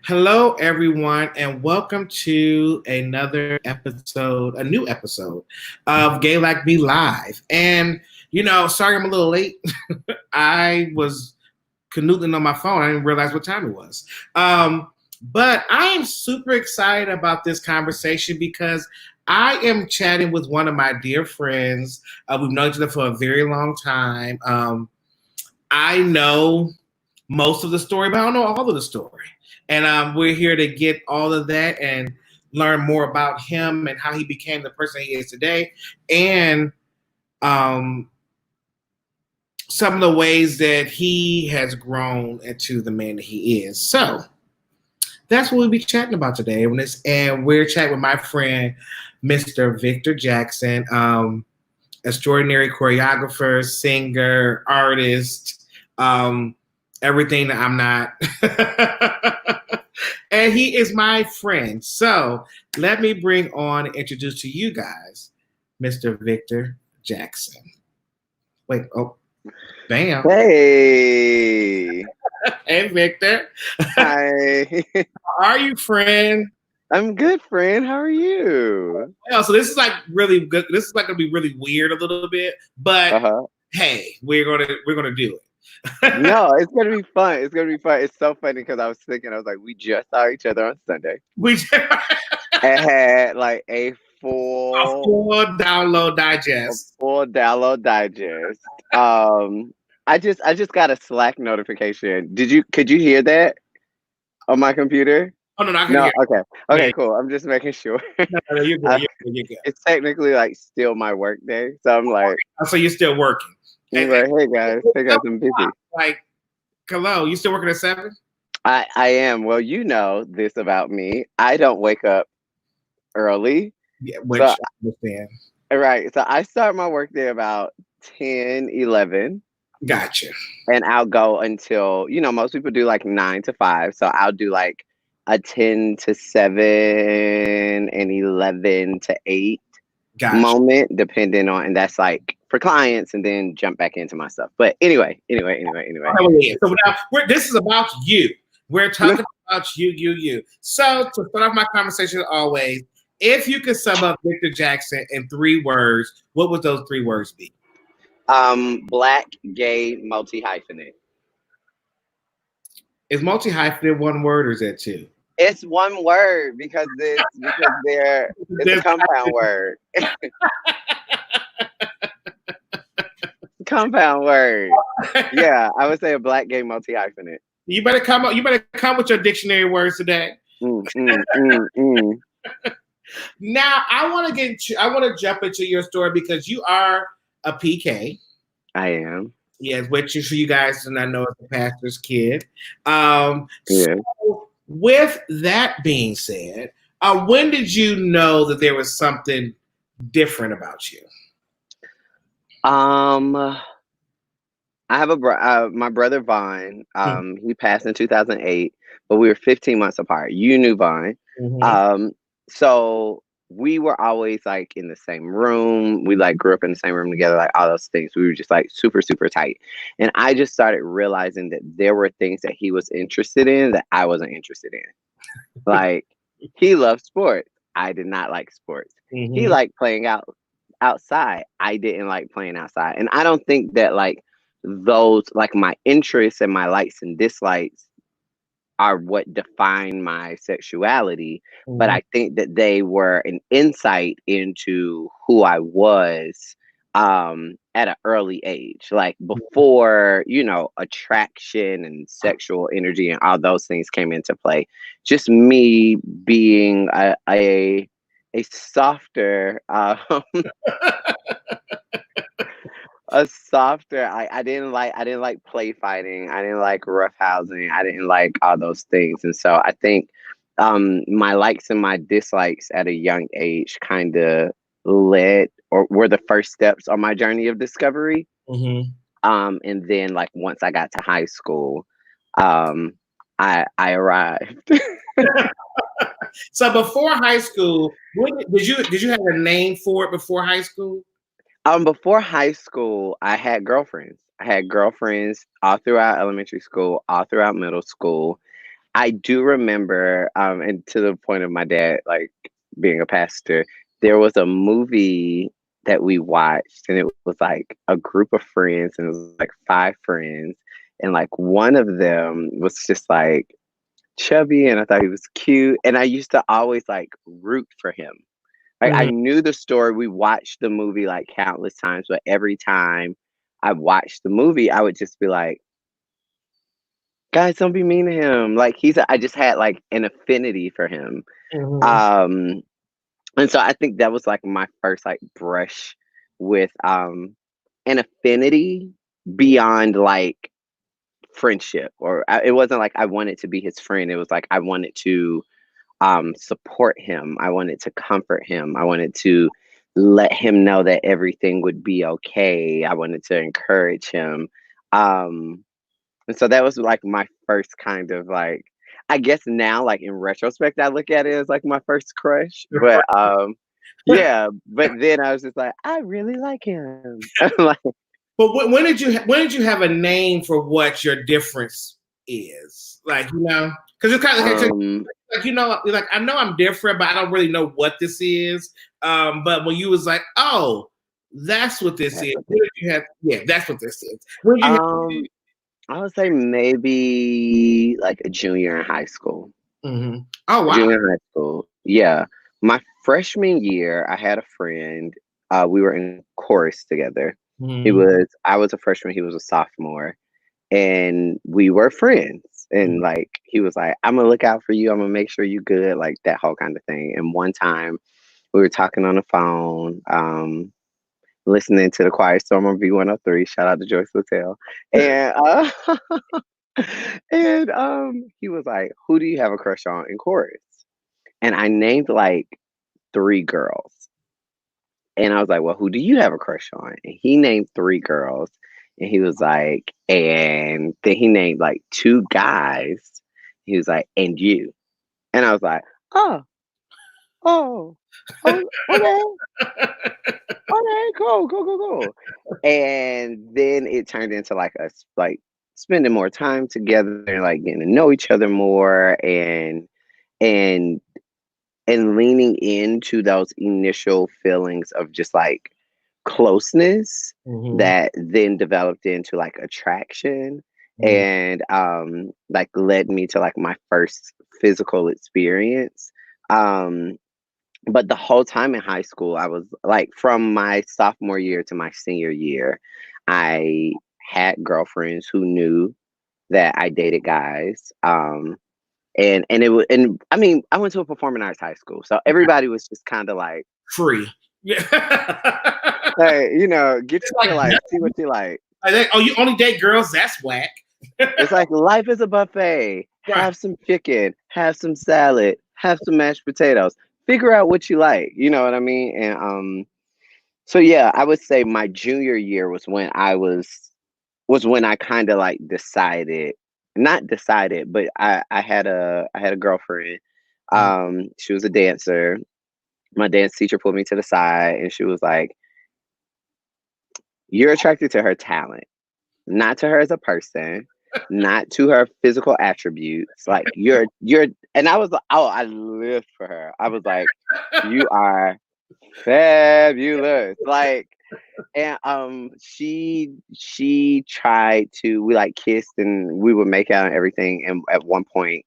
Hello, everyone, and welcome to another episode, a new episode of Gay Like Me Live. And, sorry I'm a little late. I was canoodling on my phone. I didn't realize what time it was. But I am super excited about this conversation because I am chatting with one of my dear friends. We've known each other for a very long time. I know most of the story, but I don't know all of the story. And we're here to get all of that and learn more about him and how he became the person he is today, and um, some of the ways that he has grown into the man that he is. So that's what we'll be chatting about today. And we're chatting with my friend, Mr. Victor Jackson, extraordinary choreographer, singer, artist. Everything that I'm not. And he is my friend. So let me bring on and introduce to you guys Mr. Victor Jackson. Wait, bam. Hey. Hey, Victor. Hi. How are you, friend? I'm good, friend. How are you? Yeah, so this is like really good. This is like gonna be really weird a little bit, but hey, we're gonna do it. No, it's gonna be fun. It's gonna be fun. It's so funny because I was like, we just saw each other on Sunday. We and had like a full download digest. I just got a Slack notification. Could you hear that on my computer? Oh no, I can hear. Okay, cool. I'm just making sure. No, you're good. You're good. It's technically like still my work day, so I'm like, so you're still working. And, like, hey guys, I'm busy. Like, hello, you still working at 7? I am. Well, you know this about me. I don't wake up early. Yeah, which I understand. Right. So I start my work day about 10, 11. Gotcha. And I'll go until, most people do like 9 to 5. So I'll do like a 10 to 7 and 11 to 8 moment, depending on, and that's like for clients, and then jump back into my stuff. But anyway. So now this is about you. We're talking about you. So to start off my conversation, always, if you could sum up Victor Jackson in 3 words, what would those 3 words be? Black, gay, multi-hyphenate. Is multi-hyphenate 1 word or is that 2? It's 1 word because it's a compound word. Compound word. Yeah, I would say a black, gay, multi-hyphenate. You better come with your dictionary words today. Now I want to jump into your story because you are a PK. I am. Yes, which you guys do not know as a pastor's kid. So with that being said, when did you know that there was something different about you? I have my brother Vaughn. He passed in 2008, but we were 15 months apart. You knew Vaughn. Mm-hmm. So we were always like in the same room. We like grew up in the same room together, like all those things. We were just like super, super tight. And I just started realizing that there were things that he was interested in that I wasn't interested in. Like, he loved sports. I did not like sports. Mm-hmm. He liked playing outside. I didn't like playing outside. And I don't think that like those, like my interests and my likes and dislikes are what define my sexuality. Mm-hmm. But I think that they were an insight into who I was at an early age, like before, attraction and sexual energy and all those things came into play. Just me being a softer, a softer. I didn't like play fighting. I didn't like roughhousing. I didn't like all those things. And so I think my likes and my dislikes at a young age kind of led or were the first steps on my journey of discovery. Mm-hmm. And then like once I got to high school, I arrived. So before high school, did you have a name for it before high school? Before high school, I had girlfriends. I had girlfriends all throughout elementary school, all throughout middle school. I do remember, and to the point of my dad, like being a pastor, there was a movie that we watched, and it was like a group of friends, and it was like five friends, and like one of them was just like chubby, and I thought he was cute, and I used to always like root for him. Like I knew the story. We watched the movie like countless times, but every time I watched the movie, I would just be like, guys, don't be mean to him. Like I just had like an affinity for him. Um, and so I think that was like my first like brush with an affinity beyond like friendship, or it wasn't like I wanted to be his friend. It was like I wanted to support him. I wanted to comfort him. I wanted to let him know that everything would be okay. I wanted to encourage him. Um, and so that was like my first kind of like, I guess now, like in retrospect, I look at it as like my first crush. But yeah, but then I was just like, I really like him. Like, but when did you have a name for what your difference is? Like, because it's kind of like I know I'm different, but I don't really know what this is. But when you was like, oh, that's what this is. When did you have? Yeah, that's what this is. When did you have? I would say maybe like a junior in high school. Mm-hmm. Oh, wow. Junior in high school. Yeah. My freshman year, I had a friend. We were in chorus together. I was a freshman, he was a sophomore, and we were friends. And like he was like, I'm gonna look out for you, I'm gonna make sure you good, like that whole kind of thing. And one time we were talking on the phone, listening to the Quiet Storm on V103. Shout out to Joyce Littell. And and he was like, who do you have a crush on in chorus? And I named like three girls. And I was like, well, who do you have a crush on? And he named three girls. And he was like, and then he named like two guys. He was like, and you. And I was like, oh, oh, oh, okay. Okay, cool. And then it turned into like us like spending more time together and like getting to know each other more, and leaning into those initial feelings of just like closeness that then developed into like attraction, and like led me to like my first physical experience. But the whole time in high school, I was like, from my sophomore year to my senior year, I had girlfriends who knew that I dated guys. And it was, and I mean, I went to a performing arts high school, so everybody was just kind of like free. Yeah. Like, get to like see what you like. Oh, you only date girls? That's whack. It's like life is a buffet. Right. Have some chicken, have some salad, have some mashed potatoes. Figure out what you like. You know what I mean? And so yeah, I would say my junior year was when I kind of like not decided, but I had a girlfriend. She was a dancer. My dance teacher pulled me to the side and she was like, you're attracted to her talent, not to her as a person, not to her physical attributes. Like you're, and I was like, oh, I lived for her. I was like, you are fabulous. Like, and she tried to, we like kissed and we would make out and everything. And at one point,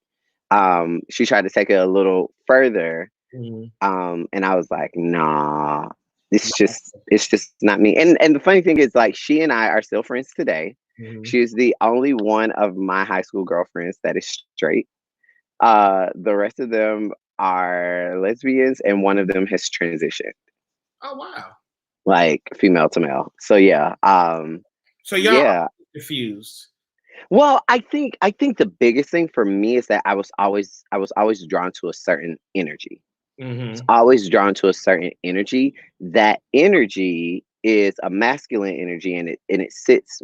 she tried to take it a little further. And I was like, nah, it's just not me. And the funny thing is, like, she and I are still friends today. She is the only one of my high school girlfriends that is straight. The rest of them are lesbians, and one of them has transitioned. Oh wow! Like female to male. So yeah. So y'all are confused. Well, I think the biggest thing for me is that I was always drawn to a certain energy. Always drawn to a certain energy. That energy is a masculine energy, and it sits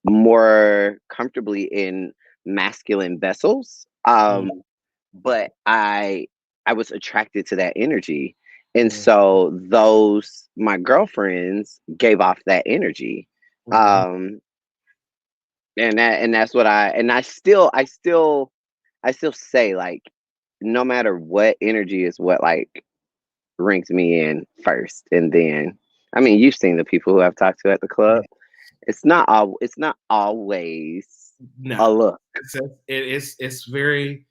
more comfortably in masculine vessels. But I was attracted to that energy. And so my girlfriends gave off that energy. And that's what I still I still say like, no matter what, energy is what like rings me in first, and then I mean, you've seen the people who I've talked to at the club. It's not always a No, look. it's very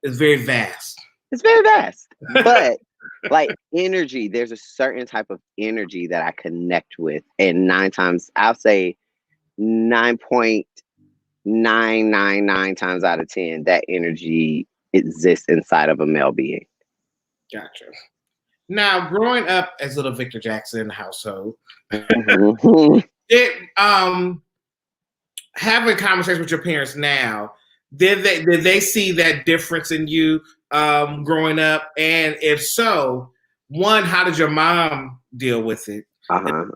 vast. It's very vast, but like energy, there's a certain type of energy that I connect with, and nine times I'll say 9.999 times out of 10, that energy exists inside of a male being. Gotcha. Now, growing up as little Victor Jackson household, it having conversations with your parents now, did they see that difference in you growing up? And if so, one, how did your mom deal with it? What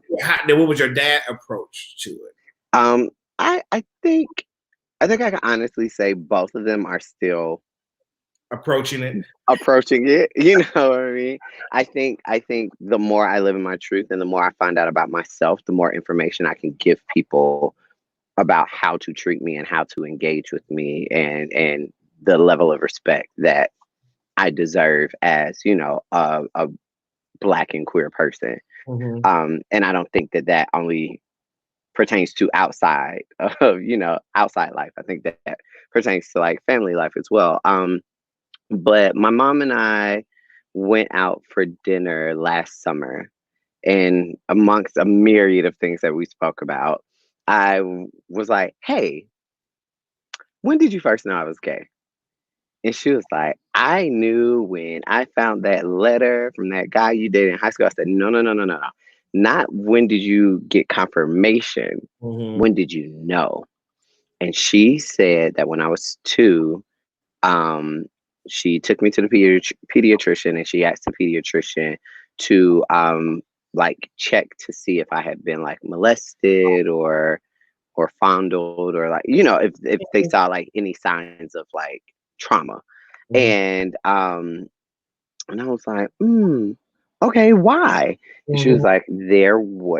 was your dad approach to it? I think I can honestly say both of them are still approaching it. You know what I mean? I think the more I live in my truth and the more I find out about myself, the more information I can give people about how to treat me and how to engage with me, and the level of respect that I deserve as, you know, a Black and queer person. And I don't think that only pertains to outside of, you know, outside life. I think that pertains to like family life as well. But my mom and I went out for dinner last summer, and amongst a myriad of things that we spoke about, I was like, "Hey, when did you first know I was gay?" And she was like, "I knew when I found that letter from that guy you dated in high school." I said, "No, no, no, no, no, no. Not when did you get confirmation? When did you know?" And she said that when I was 2, um, she took me to the pediatrician, and she asked the pediatrician to like check to see if I had been like molested or fondled, or like, you know, if they saw like any signs of like trauma. And I was like, okay, why? And she was like,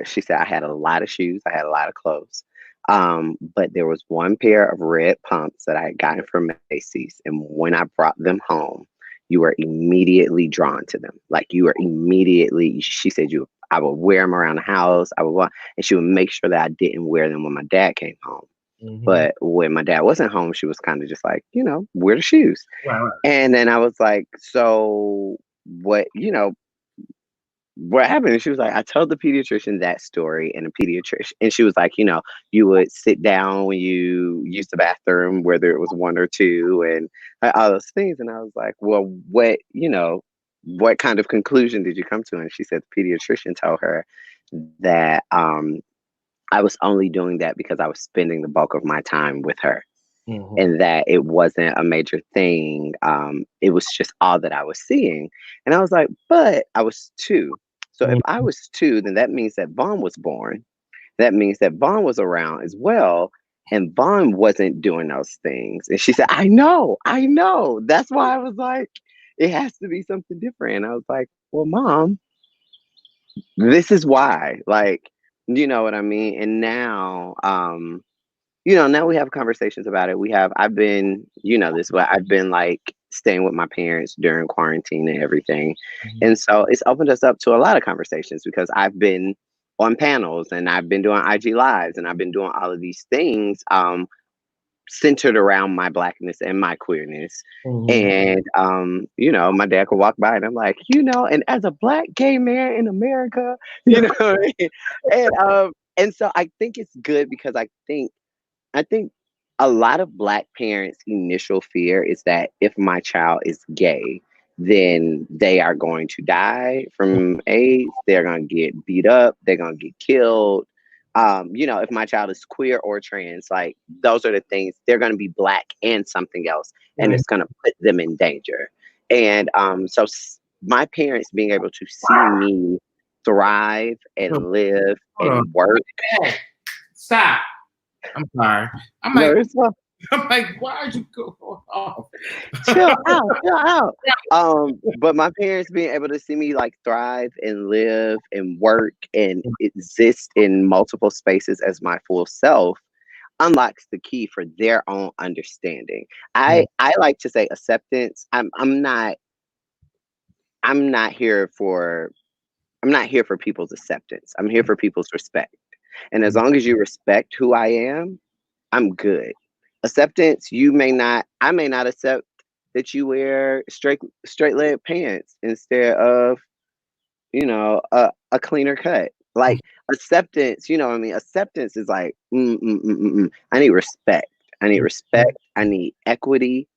she said, I had a lot of shoes, I had a lot of clothes. But there was one pair of red pumps that I had gotten from Macy's. And when I brought them home, you were immediately drawn to them. Like you were immediately, she said, I would wear them around the house. And she would make sure that I didn't wear them when my dad came home. But when my dad wasn't home, she was kind of just like, you know, wear the shoes. Right. And then I was like, so what, you know, what happened? And she was like, I told the pediatrician that story, and she was like, you know, you would sit down when you used the bathroom, whether it was one or two, and all those things. And I was like, well, what, you know, what kind of conclusion did you come to? And she said the pediatrician told her that I was only doing that because I was spending the bulk of my time with her. And that it wasn't a major thing. It was just all that I was seeing. And I was like, but I was 2. So if I was 2, then that means that Vaughn was born. That means that Vaughn was around as well. And Vaughn wasn't doing those things. And she said, I know. That's why I was like, it has to be something different. And I was like, well, Mom, this is why. Like, you know what I mean? And now, you know, now we have conversations about it. I've been, you know, this, but I've been like staying with my parents during quarantine and everything. And so it's opened us up to a lot of conversations because I've been on panels and I've been doing IG lives and I've been doing all of these things centered around my Blackness and my queerness. And, you know, my dad could walk by and I'm like, you know, and as a Black gay man in America, you know what I mean? And so I think it's good because I think a lot of Black parents' initial fear is that if my child is gay, then they are going to die from AIDS. They're going to get beat up. They're going to get killed. You know, if my child is queer or trans, like those are the things. They're going to be Black and something else, and it's going to put them in danger. And so my parents being able to see me thrive and live and work. Stop. I'm sorry. I'm like, why are you going off? Chill out. But my parents being able to see me like thrive and live and work and exist in multiple spaces as my full self, unlocks the key for their own understanding. I like to say acceptance. I'm not here for I'm not here for people's acceptance. I'm here for people's respect. And as long as you respect who I am, I'm good. Acceptance, I may not accept that you wear straight leg pants instead of, a cleaner cut. Like acceptance, you know what I mean? Acceptance is like, I need respect. I need respect. I need equity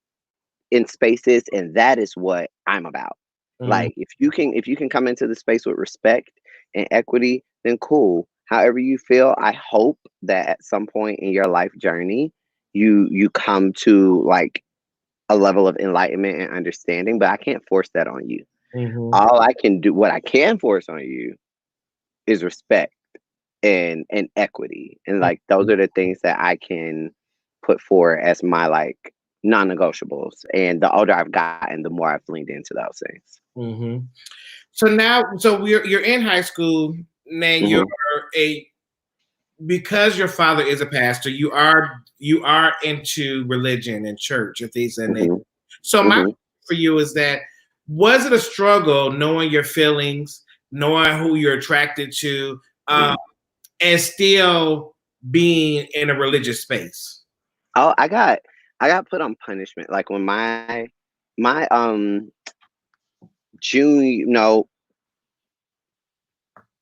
in spaces, and that is what I'm about. Like if you can come into the space with respect and equity, then cool. However you feel, I hope that at some point in your life journey, you come to like a level of enlightenment and understanding, but I can't force that on you. What I can force on you is respect and equity. And like those are the things that I can put forward as my like non-negotiables. And the older I've gotten, the more I've leaned into those things. So now, you're in high school now. You're because your father is a pastor. You are into religion and church and things and that. So my for you is that, was it a struggle knowing your feelings, knowing who you're attracted to, and still being in a religious space? Oh, I got put on punishment. Like when my junior no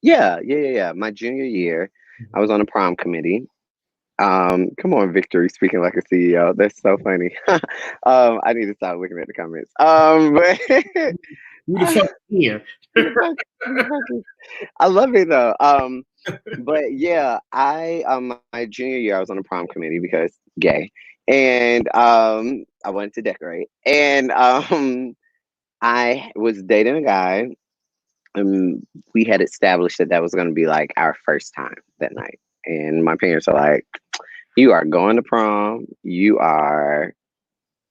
yeah. My junior year, I was on a prom committee. Come on, Victory, speaking like a CEO. That's so funny. I need to stop looking at the comments. But Who the fuck here? I love it though. But yeah, my junior year I was on a prom committee because gay, and I wanted to decorate, and I was dating a guy, and we had established that that was going to be like our first time that night, and my parents are like, "You are going to prom. You are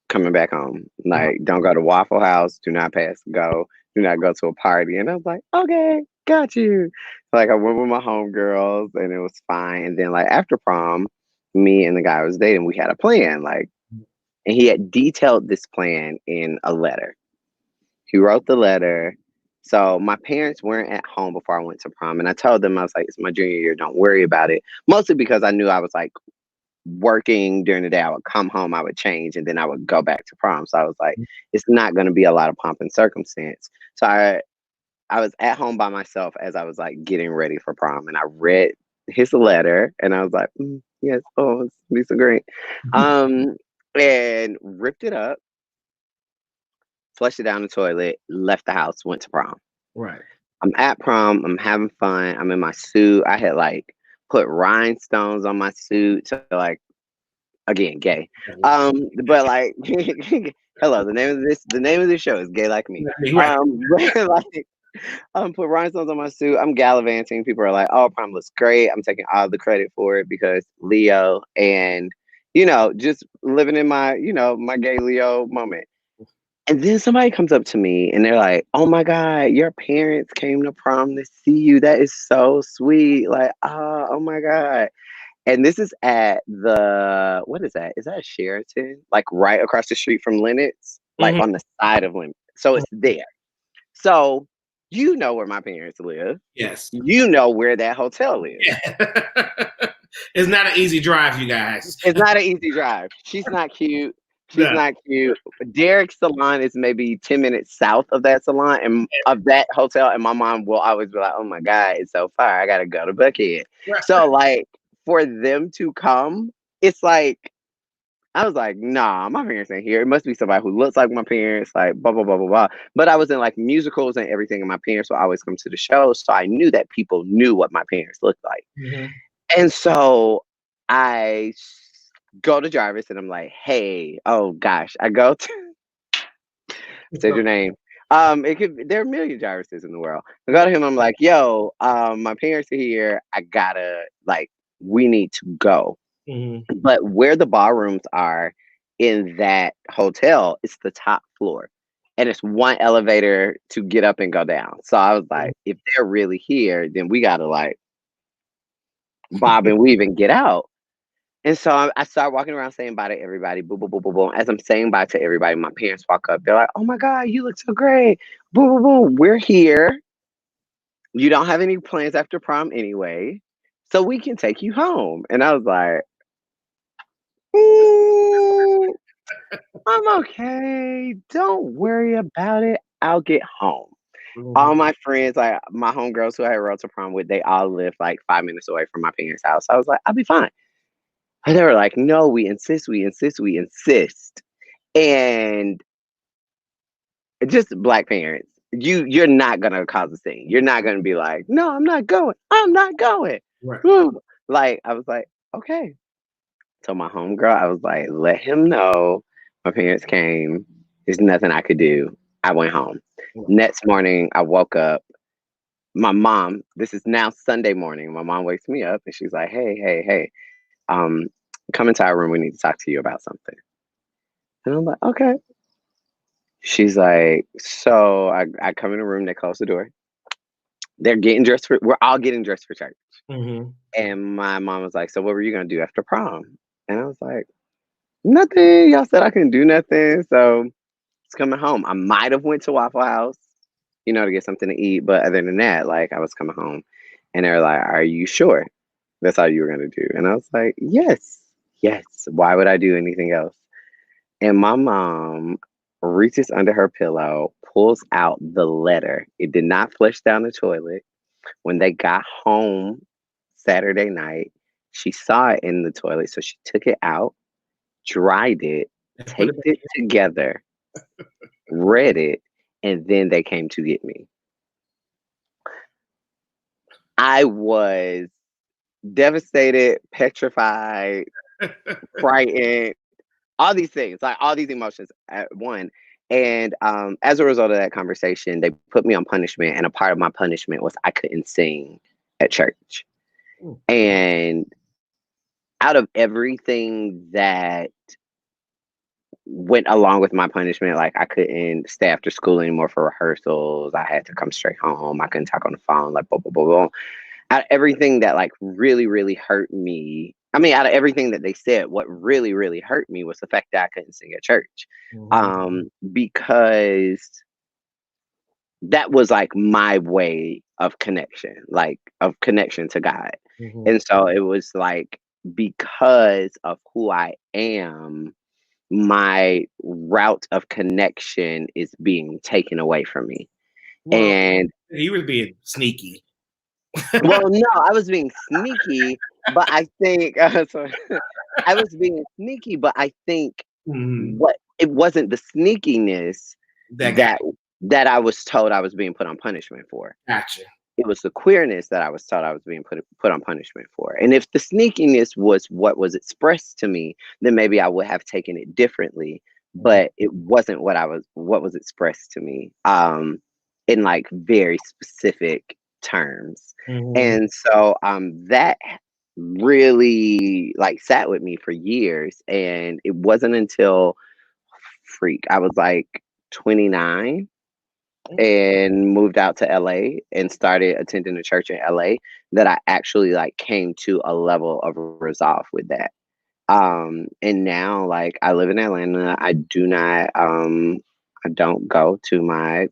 coming back home. Like, don't go to Waffle House. Do not pass go. Do not go to a party." And I was like, "Okay, got you." Like I went with my homegirls and it was fine. And then like after prom, me and the guy I was dating, we had a plan. Like, and he had detailed this plan in a letter. He wrote the letter. So my parents weren't at home before I went to prom. And I told them, I was like, "It's my junior year. Don't worry about it." Mostly because I knew I was like working during the day. I would come home, I would change, and then I would go back to prom. So I was like, it's not going to be a lot of pomp and circumstance. So I was at home by myself as I was like getting ready for prom, and I read his letter, and I was like, yes, oh, it's gonna be so great. And ripped it up, flushed it down the toilet, left the house, went to prom. Right. I'm at prom, I'm having fun, I'm in my suit. I had like put rhinestones on my suit to like, again, gay. But like hello, the name of this show is Gay Like Me. Right. But, like put rhinestones on my suit. I'm gallivanting. People are like, "Oh, prom looks great." I'm taking all the credit for it because Leo, and just living in my, my gay Leo moment. And then somebody comes up to me and they're like, "Oh my God, your parents came to prom to see you. That is so sweet." Like, oh my God. And this is at what is that? Is that Sheraton? Like right across the street from Lennox, like on the side of Lennox. So it's there. So you know where my parents live. Yes. You know where that hotel is. Yeah. It's not an easy drive, you guys. It's not an easy drive. She's not cute. She's not cute. Derek's salon is maybe 10 minutes south of that salon and of that hotel. And my mom will always be like, "Oh my God, it's so far. I gotta go to Buckhead." Right. So like for them to come, it's like I was like, "Nah, my parents ain't here. It must be somebody who looks like my parents, like blah blah blah blah blah." But I was in like musicals and everything, and my parents would always come to the shows, so I knew that people knew what my parents looked like. And so I go to Jarvis and I'm like, "Hey, oh gosh," I go to say your name. There are a million Jarvises in the world. I go to him, I'm like, "Yo, my parents are here. I gotta like, we need to go." But where the ballrooms are in that hotel, it's the top floor. And it's one elevator to get up and go down. So I was like, if they're really here, then we gotta like bob and weave and get out. And so I start walking around saying bye to everybody. Boom, boom, boom, boom, boom. As I'm saying bye to everybody, my parents walk up. They're like, "Oh my God, you look so great." Boom, boom, boom. We're here. You don't have any plans after prom anyway, so we can take you home. And I was like, "Mm, I'm okay. Don't worry about it. I'll get home." All Mhm. my friends, like my homegirls who I had rode to prom with, they all live like 5 minutes away from my parents' house. I was like, "I'll be fine." And they were like, "No, we insist, we insist, we insist." And just black parents, you're not gonna cause a scene. You're not gonna be like, "No, I'm not going. I'm not going." Right. Woo. Like I was like, okay. So my homegirl, I was like, let him know my parents came. There's nothing I could do. I went home. Right. Next morning, I woke up. My mom, this is now Sunday morning. My mom wakes me up and she's like, "Hey, hey, hey, um, come into our room. We need to talk to you about something." And I'm like, okay. She's like, so I come in the room, they close the door. They're getting dressed for, we're all getting dressed for church. Mhm. And my mom was like, "So what were you gonna do after prom?" And I was like, "Nothing. Y'all said I couldn't do nothing. So it's coming home." I might have went to Waffle House, to get something to eat. But other than that, like I was coming home. And they were like, "Are you sure that's all you were gonna do?" And I was like, "Yes, yes. Why would I do anything else?" And my mom reaches under her pillow, pulls out the letter. It did not flush down the toilet. When they got home Saturday night, she saw it in the toilet. So she took it out, dried it, And put it taped it together, read it, and then they came to get me. I was devastated, petrified, back. frightened, all these things, like all these emotions at one. And as a result of that conversation, they put me on punishment. And a part of my punishment was I couldn't sing at church. Mm. And out of everything that went along with my punishment, like I couldn't stay after school anymore for rehearsals. I had to come straight home. I couldn't talk on the phone, like boom, boom, boom, boom. Out of everything that like really, really hurt me, I mean, out of everything that they said, what really, really hurt me was the fact that I couldn't sing at church. Mhm. Because that was like my way of connection, like of connection to God. Mhm. And so it was like because of who I am, my route of connection is being taken away from me. Well, And he was being sneaky. well, no, I was being sneaky, but I think I was being sneaky, but I think Mhm. what it wasn't the sneakiness That guy. that I was told I was being put on punishment for. Gotcha. It was the queerness that I was told I was being put on punishment for. And if the sneakiness was what was expressed to me, then maybe I would have taken it differently. Mhm. But it wasn't what was expressed to me in like very specific terms. Mhm. And so that really like sat with me for years. And it wasn't until I was like 29 and moved out to LA and started attending a church in LA that I actually like came to a level of resolve with that. And now like I live in Atlanta. I don't go to my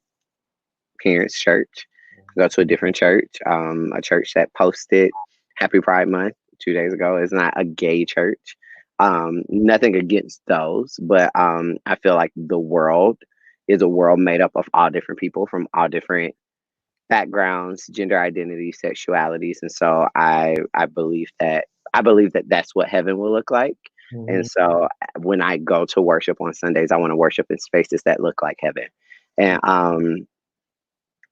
parents' church. I go to a different church, a church that posted Happy Pride Month 2 days ago. It's not a gay church. Nothing against those, but I feel like the world is a world made up of all different people from all different backgrounds, gender identities, sexualities, and so I believe that that's what heaven will look like. And Mhm. so when I go to worship on Sundays, I want to worship in spaces that look like heaven. And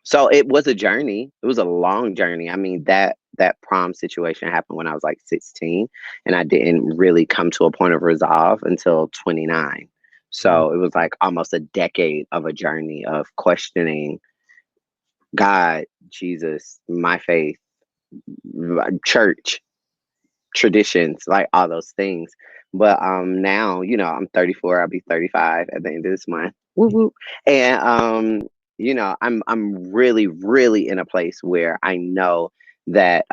so it was a journey. It was a long journey. I mean, that prom situation happened when I was like 16, and I didn't really come to a point of resolve until 29. Mhm. So it was like almost a decade of a journey of questioning God, Jesus, my faith, church, traditions, like all those things. But now, I'm 34, I'll be 35 at the end of this month. Woo woo. And I'm really, really in a place where I know that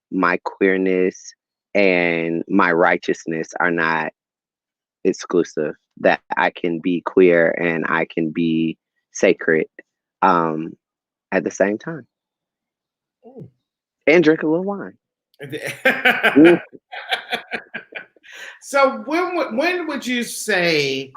my queerness and my righteousness are not exclusive, that I can be queer and I can be sacred um, at the same time. Mm. And drink a little wine. Mm. So when would you say?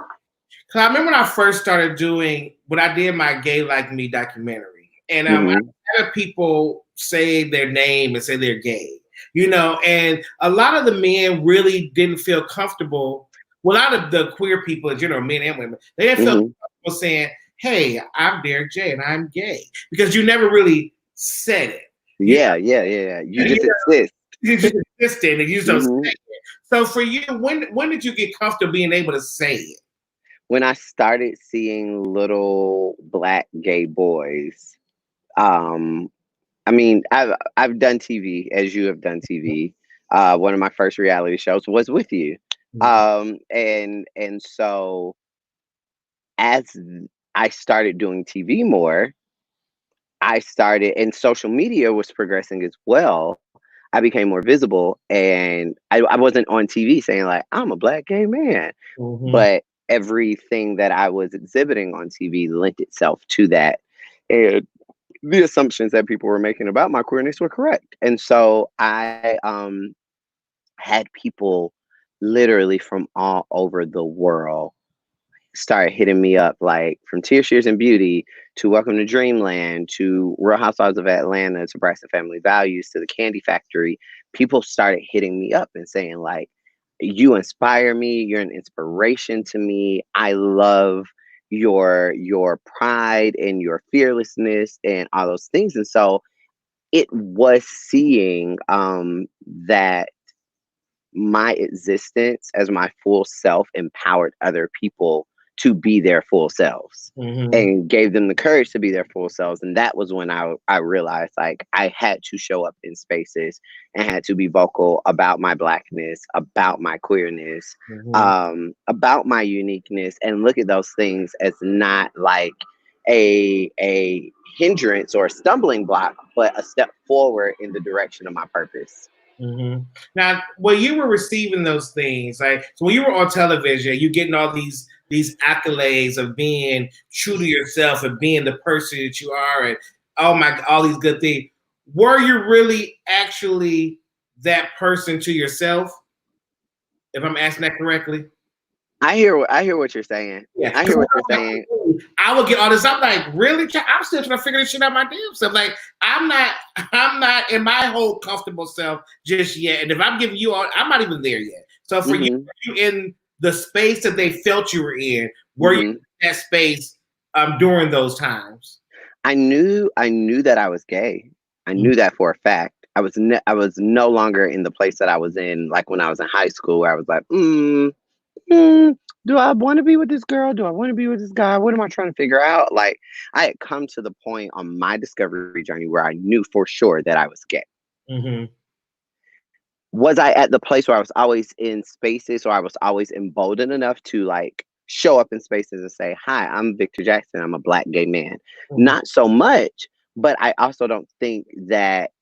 Because I remember when I first started doing when I did my Gay Like Me documentary, and I had people say their name and say they're gay, and a lot of the men really didn't feel comfortable. Well, a lot of the queer people in general, men and women, they didn't feel comfortable saying, "Hey, I'm Derek J and I'm gay," because you never really said it. Yeah. You just exist. You just existed and you just don't say it. So for you, when did you get comfortable being able to say it? When I started seeing little Black gay boys, I mean, I've done TV, as you have done TV. One of my first reality shows was with you, and so as I started doing TV more, and social media was progressing as well. I became more visible, and I wasn't on TV saying like I'm a Black gay man, but everything that I was exhibiting on TV lent itself to that, and the assumptions that people were making about my queerness were correct. And so I had people literally from all over the world start hitting me up, like from Tears, Shears, and Beauty to Welcome to Dreamland to Real Housewives of Atlanta to Braxton Family Values to the Candy Factory. People started hitting me up and saying like, you inspire me, you're an inspiration to me, I love your pride and your fearlessness and all those things. And so it was seeing that my existence as my full self empowered other people to be their full selves and gave them the courage to be their full selves. And that was when I realized like I had to show up in spaces and had to be vocal about my Blackness, about my queerness, about my uniqueness, and look at those things as not like a hindrance or a stumbling block, but a step forward in the direction of my purpose. Now, when you were receiving those things, like so when you were on television, you getting all these accolades of being true to yourself and being the person that you are, and all these good things. Were you really actually that person to yourself? If I'm asking that correctly. I hear what you're saying. Yeah, I hear what you're saying. I would get all this. I'm like, really? I'm still trying to figure this shit out my damn self. Like, I'm not in my whole comfortable self just yet. And if I'm giving you all, I'm not even there yet. So for you in the space that they felt you were in, were you in that space during those times? I knew that I was gay. I knew that for a fact. I was no longer in the place that I was in, like when I was in high school, where I was like, do I want to be with this girl? Do I want to be with this guy? What am I trying to figure out? Like, I had come to the point on my discovery journey where I knew for sure that I was gay. Was I at the place where I was always in spaces, or I was always emboldened enough to like show up in spaces and say, hi, I'm Victor Jackson. I'm a Black gay man. Not so much, but I also don't think that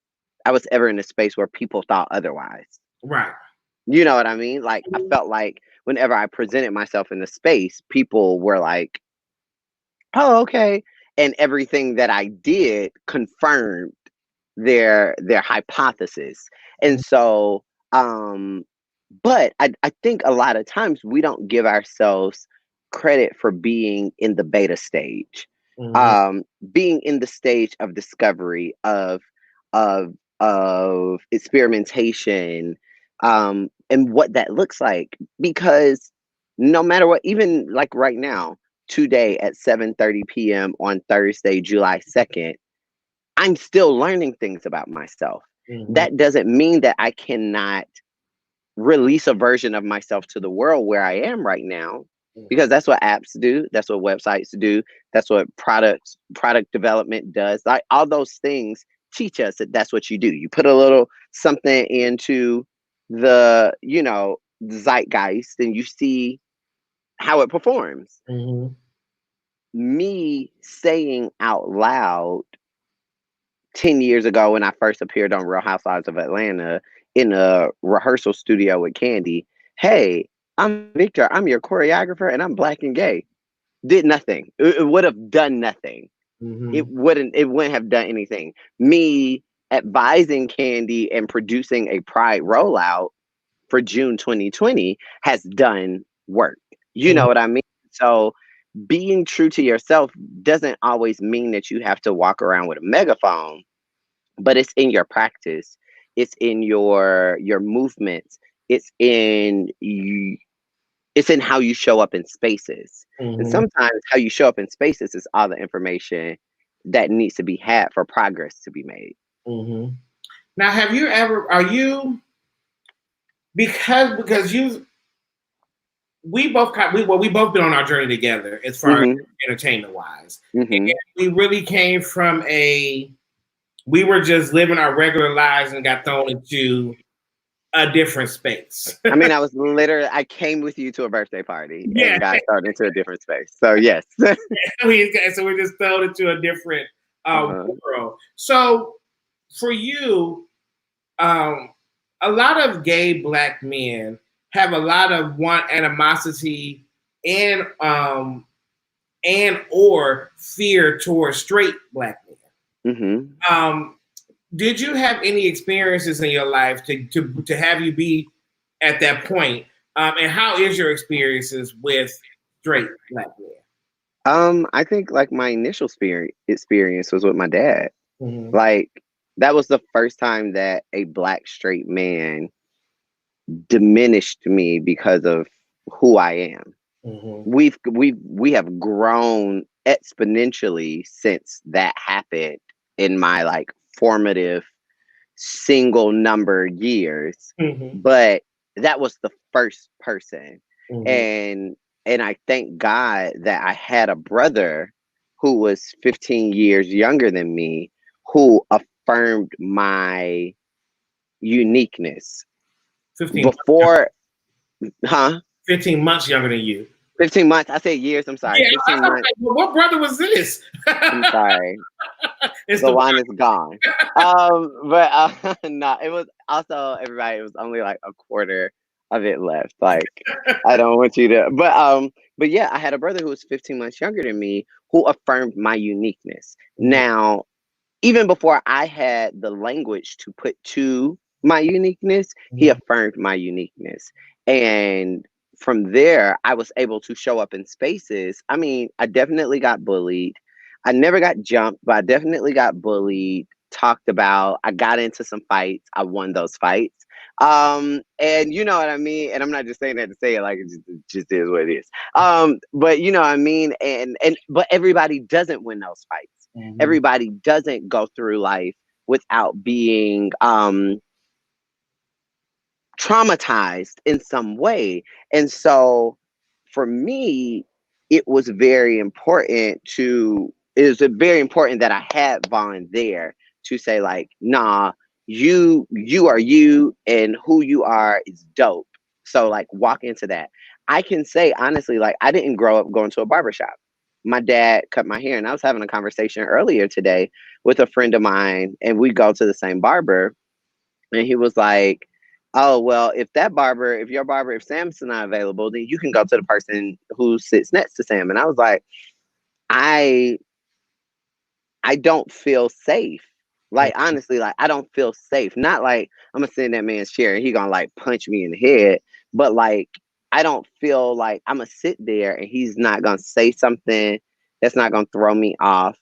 I was ever in a space where people thought otherwise. Right. You know what I mean? Like, I felt like whenever I presented myself in the space, people were like, oh, okay. And everything that I did confirmed their hypothesis. And so, but I think a lot of times we don't give ourselves credit for being in the beta stage, being in the stage of discovery, of experimentation, and what that looks like. Because no matter what, even like right now, today at 7:30 p.m. on Thursday, July 2nd, I'm still learning things about myself. That doesn't mean that I cannot release a version of myself to the world where I am right now, because that's what apps do. That's what websites do. That's what product development does. Like, all those things teach us that that's what you do. You put a little something into the, zeitgeist, and you see how it performs. Me saying out loud 10 years ago when I first appeared on Real Housewives of Atlanta in a rehearsal studio with Candy, hey, I'm Victor, I'm your choreographer, and I'm Black and gay. Did nothing. It would have done nothing. It wouldn't have done anything. Me advising Candy and producing a Pride rollout for June 2020 has done work. You know what I mean? So being true to yourself doesn't always mean that you have to walk around with a megaphone, but it's in your practice. It's in your movements. It's in you, it's in how you show up in spaces. And sometimes how you show up in spaces is all the information that needs to be had for progress to be made. Now, have you ever? Are you because you? We both we both been on our journey together as far as entertainment wise. And we really came from we were just living our regular lives and got thrown into a different space. I mean, I came with you to a birthday party and got thrown into a different space. So yes. So we're just thrown into a different world. So for you, a lot of gay Black men have a lot of animosity and or fear towards straight Black men. Did you have any experiences in your life to have you be at that point? And how is your experiences with straight Black men? I think like my initial experience was with my dad. Like that was the first time that a Black straight man diminished me because of who I am. We have grown exponentially since that happened in my like formative single number years. But that was the first person. And I thank God that I had a brother who was 15 years younger than me who affirmed my uniqueness. 15 months younger than you. 15 months. I said years. I'm sorry. Yeah, 15 months. Like, well, what brother was this? I'm sorry. The one is gone. But no, it was also everybody. It was only like a quarter of it left. Like I don't want you to. But yeah, I had a brother who was 15 months younger than me who affirmed my uniqueness. Now, even before I had the language to put to my uniqueness, he affirmed my uniqueness. And from there, I was able to show up in spaces. I mean, I definitely got bullied. I never got jumped, but I definitely got bullied, talked about. I got into some fights. I won those fights. And you know what I mean? And I'm not just saying that to say it, like it just is what it is. But you know what I mean? But everybody doesn't win those fights. Everybody doesn't go through life without being traumatized in some way. And so for me, it was very important that I had Vaughn there to say like, nah, you are you, and who you are is dope. So like walk into that. I can say honestly, like I didn't grow up going to a barbershop. My dad cut my hair, and I was having a conversation earlier today with a friend of mine, and we go to the same barber, and he was like, oh, well, if Sam's not available, then you can go to the person who sits next to Sam. And I was like, I don't feel safe. Like, honestly, like, I don't feel safe. Not like I'm going to sit in that man's chair and he going to like punch me in the head. But like, I don't feel like I'm going to sit there and he's not going to say something that's not going to throw me off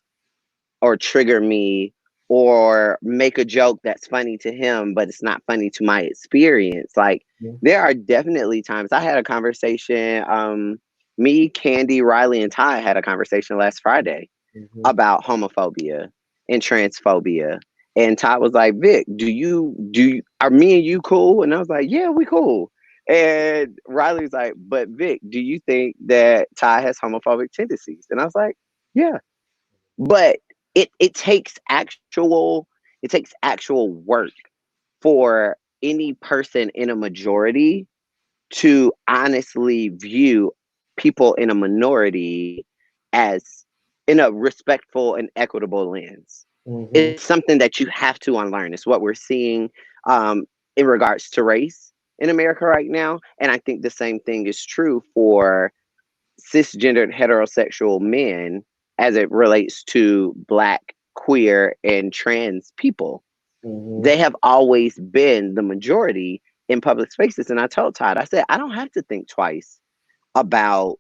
or trigger me or make a joke that's funny to him, but it's not funny to my experience. Like, there are definitely times I had a conversation. Me, Candy, Riley, and Ty had a conversation last Friday about homophobia and transphobia. And Ty was like, Vic, are me and you cool? And I was like, yeah, we cool. And Riley's like, but Vic, do you think that Ty has homophobic tendencies? And I was like, yeah. But it takes actual work for any person in a majority to honestly view people in a minority as in a respectful and equitable lens. It's something that you have to unlearn. It's what we're seeing in regards to race in America right now. And I think the same thing is true for cisgendered heterosexual men as it relates to Black, queer, and trans people. They have always been the majority in public spaces. And I told Todd, I said, I don't have to think twice about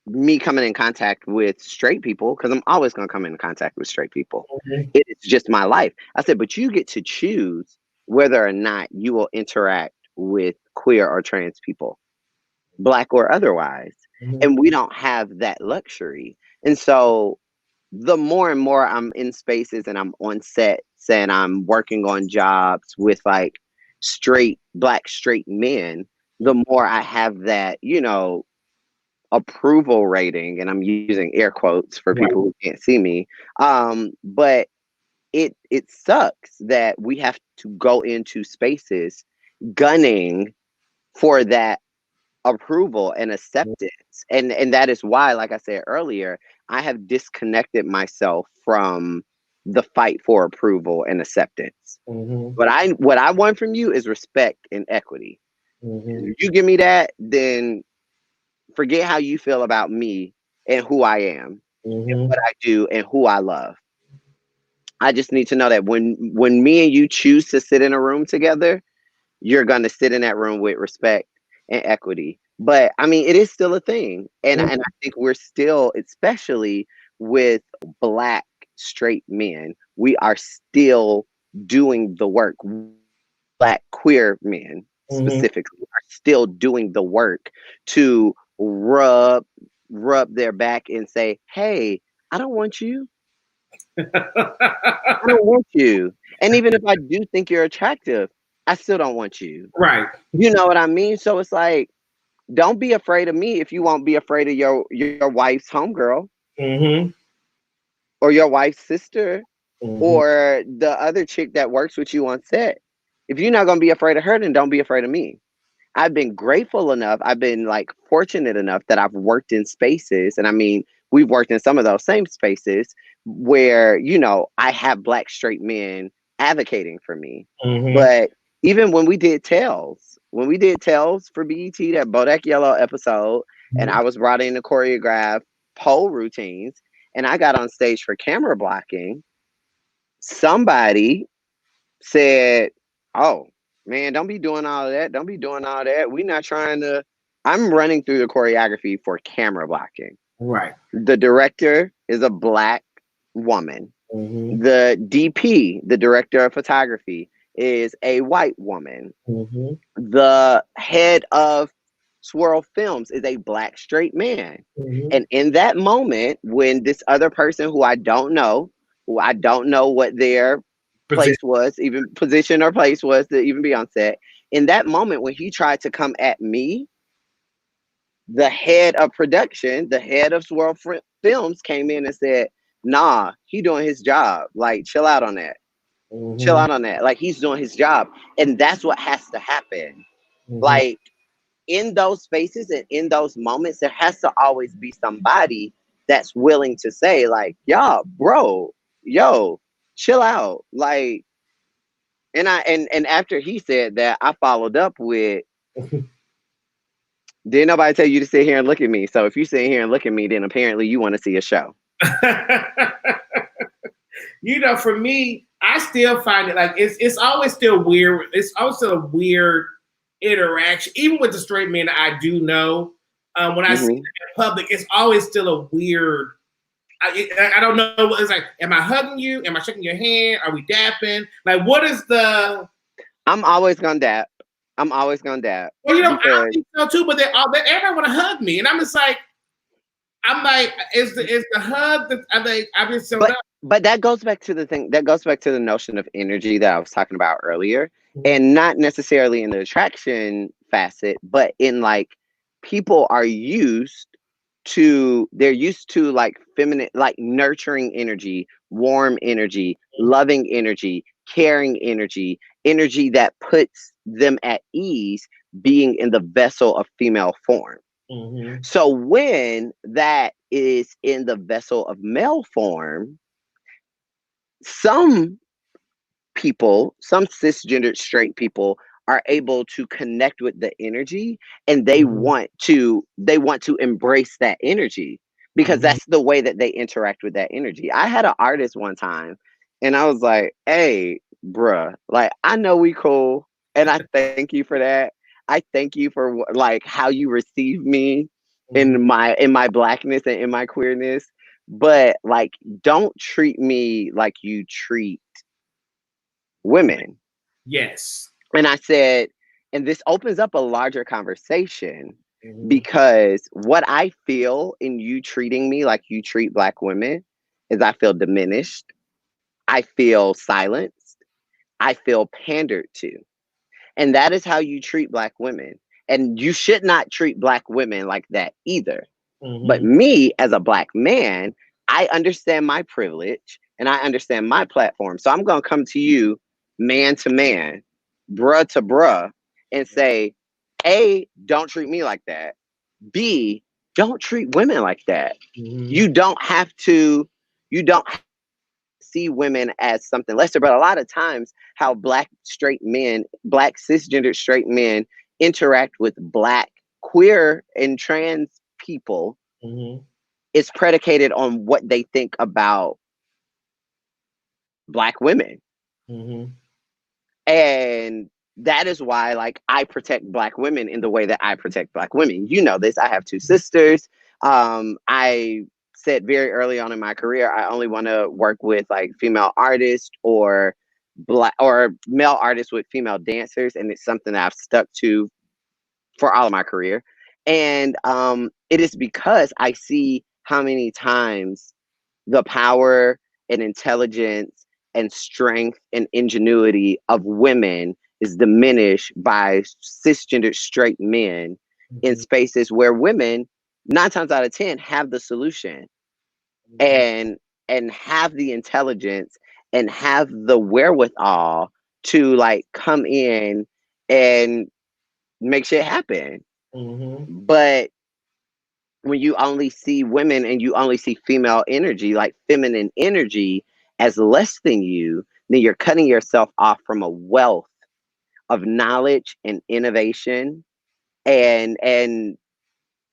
me coming in contact with straight people, because I'm always going to come in contact with straight people. It's just my life. I said, but you get to choose whether or not you will interact with queer or trans people, Black or otherwise. And we don't have that luxury. And so the more and more I'm in spaces and I'm on sets and I'm working on jobs with like straight, Black straight men, the more I have that, approval rating, and I'm using air quotes for people who can't see me. But it sucks that we have to go into spaces gunning for that approval and acceptance. And that is why, like I said earlier, I have disconnected myself from the fight for approval and acceptance. What I want from you is respect and equity. If you give me that, then forget how you feel about me and who I am and what I do and who I love. I just need to know that when me and you choose to sit in a room together, you're going to sit in that room with respect and equity. But I mean, it is still a thing. And I think we're still, especially with Black straight men, we are still doing the work. Black queer men specifically are still doing the work to rub their back and say, hey, I don't want you. I don't want you. And even if I do think you're attractive, I still don't want you. Right. You know what I mean? So it's like, don't be afraid of me if you won't be afraid of your wife's homegirl or your wife's sister or the other chick that works with you on set. If you're not going to be afraid of her, then don't be afraid of me. I've been grateful enough. I've been like fortunate enough that I've worked in spaces. And I mean, we've worked in some of those same spaces where, I have Black straight men advocating for me. But even when we did Tales for BET, that Bodak Yellow episode, and I was brought in to choreograph pole routines, and I got on stage for camera blocking, somebody said, oh, man, don't be doing all of that. Don't be doing all that. We're not trying to. I'm running through the choreography for camera blocking. Right. The director is a Black woman. The DP, the director of photography, is a white woman. The head of Swirl Films is a Black straight man. And in that moment, when this other person who I don't know what their place was, even position or place was to even be on set, in that moment when he tried to come at me, the head of production, the head of Swirl Films came in and said, nah, he doing his job. Like, chill out on that. Chill out on that. Like, he's doing his job. And that's what has to happen. Like, in those spaces and in those moments, there has to always be somebody that's willing to say, like, yo, bro, chill out. Like, and after he said that, I followed up with, didn't nobody tell you to sit here and look at me. So if you sit here and look at me, then apparently you want to see a show. For me, I still find it like it's always still weird. It's always still a weird interaction, even with the straight men I do know. When I see them in public, it's always still a weird. I don't know. It's like, am I hugging you? Am I shaking your hand? Are we dapping? Like, what is the? I'm always gonna dap. Well, I think so too. But everybody want to hug me, and I'm just like, is the hug that I'm just so. But that goes back to the thing. That goes back to the notion of energy that I was talking about earlier, and not necessarily in the attraction facet, but in like people are used to like feminine, like nurturing energy, warm energy, loving energy, caring energy that puts them at ease being in the vessel of female form. So when that is in the vessel of male form, some people, some cisgendered straight people, are able to connect with the energy, and they want to embrace that energy because that's the way that they interact with that energy. I had an artist one time, and I was like, "Hey, bruh, like I know we cool, and I thank you for that. I thank you for like how you receive me in my blackness and in my queerness, but like don't treat me like you treat women." Yes. And I said, and this opens up a larger conversation because what I feel in you treating me like you treat black women is I feel diminished, I feel silenced, I feel pandered to. And that is how you treat black women. And you should not treat black women like that either. But me as a black man, I understand my privilege and I understand my platform. So I'm going to come to you man to man, bruh to bruh, and say, A, don't treat me like that. B, don't treat women like that. You don't have to, you don't see women as something lesser. But a lot of times, how black straight men, black cisgender straight men interact with black queer and trans people is predicated on what they think about black women. And that is why, like, I protect black women in the way that I protect black women. You know this. I have two sisters. I said very early on in my career, I only want to work with like female artists or black or male artists with female dancers, and it's something that I've stuck to for all of my career. And it is because I see how many times the power and intelligence and strength and ingenuity of women is diminished by cisgender straight men in spaces where women 9 times out of 10 have the solution and have the intelligence and have the wherewithal to like come in and make shit happen. But when you only see women and you only see female energy, like feminine energy, as less than you, then you're cutting yourself off from a wealth of knowledge and innovation and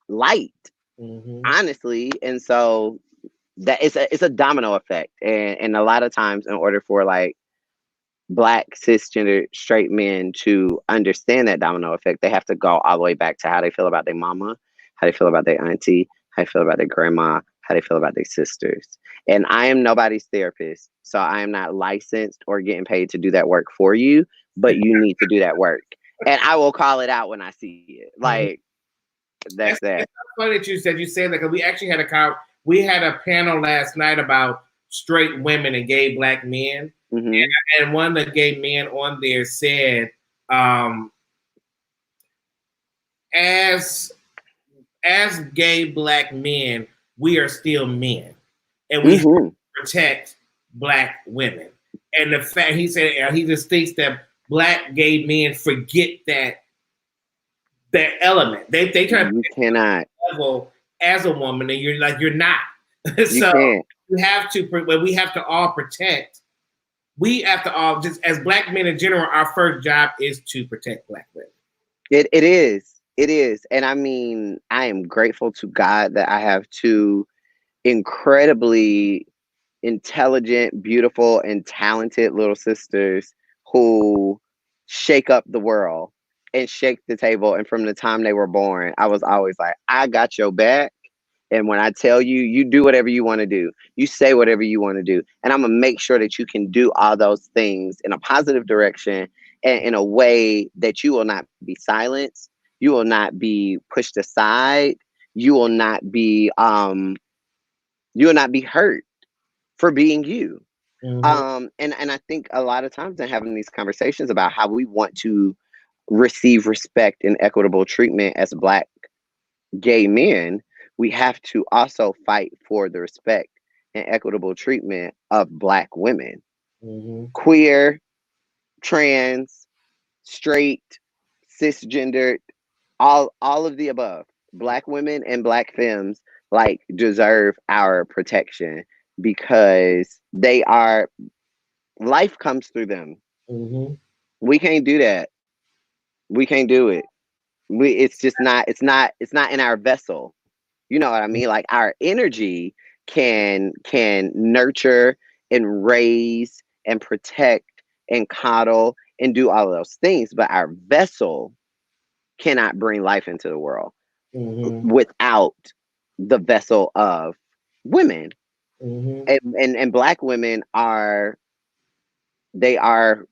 light, honestly. And so that it's a domino effect. And a lot of times in order for like black cisgender straight men to understand that domino effect, they have to go all the way back to how they feel about their mama, how they feel about their auntie, how they feel about their grandma, how they feel about their sisters. And I am nobody's therapist, so I am not licensed or getting paid to do that work for you, but you need to do that work. And I will call it out when I see it. Like, that's that. It's funny that you said that, because we actually had a panel last night about straight women and gay black men. And one of the gay men on there said, as gay black men, we are still men, and we have to protect black women. And the fact he said, he just thinks that black gay men forget that element. They try to cannot level as a woman, and you're not. So you have to. We have to all protect. We have to all, just as black men in general, our first job is to protect black women. It is. And I mean, I am grateful to God that I have two incredibly intelligent, beautiful, and talented little sisters who shake up the world and shake the table. And from the time they were born, I was always like, I got your back. And when I tell you, you do whatever you want to do. You say whatever you want to do. And I'm going to make sure that you can do all those things in a positive direction and in a way that you will not be silenced. You will not be pushed aside. You will not be hurt for being you. And I think a lot of times in having these conversations about how we want to receive respect and equitable treatment as black gay men, we have to also fight for the respect and equitable treatment of black women, queer, trans, straight, cisgendered, all of the above. Black women and black femmes like deserve our protection because they are Life comes through them. Mm-hmm. We can't do that. We can't do it. It's just not. It's not in our vessel. You know what I mean? Like our energy can nurture and raise and protect and coddle and do all of those things, but our vessel cannot bring life into the world Mm-hmm. without the vessel of women. Mm-hmm. And black women are, they are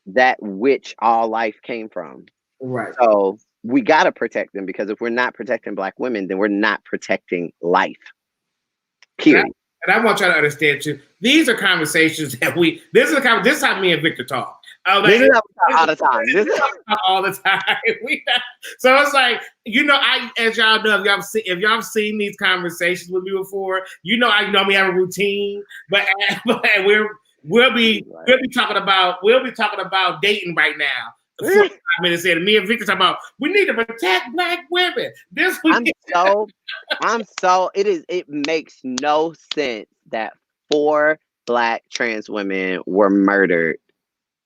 that which all life came from. Right. So we got to protect them, because if we're not protecting black women, then we're not protecting life. And I, Period. and I want y'all to understand too. These are conversations that this is how me and Victor talk. This is how we talk all the time. This is all the time. So it's like, as y'all know, if y'all have seen these conversations with me before, I know we have a routine, but we'll be talking about dating right now. 45 minutes in, me and Victor talking about we need to protect black women. It makes no sense that 4 black trans women were murdered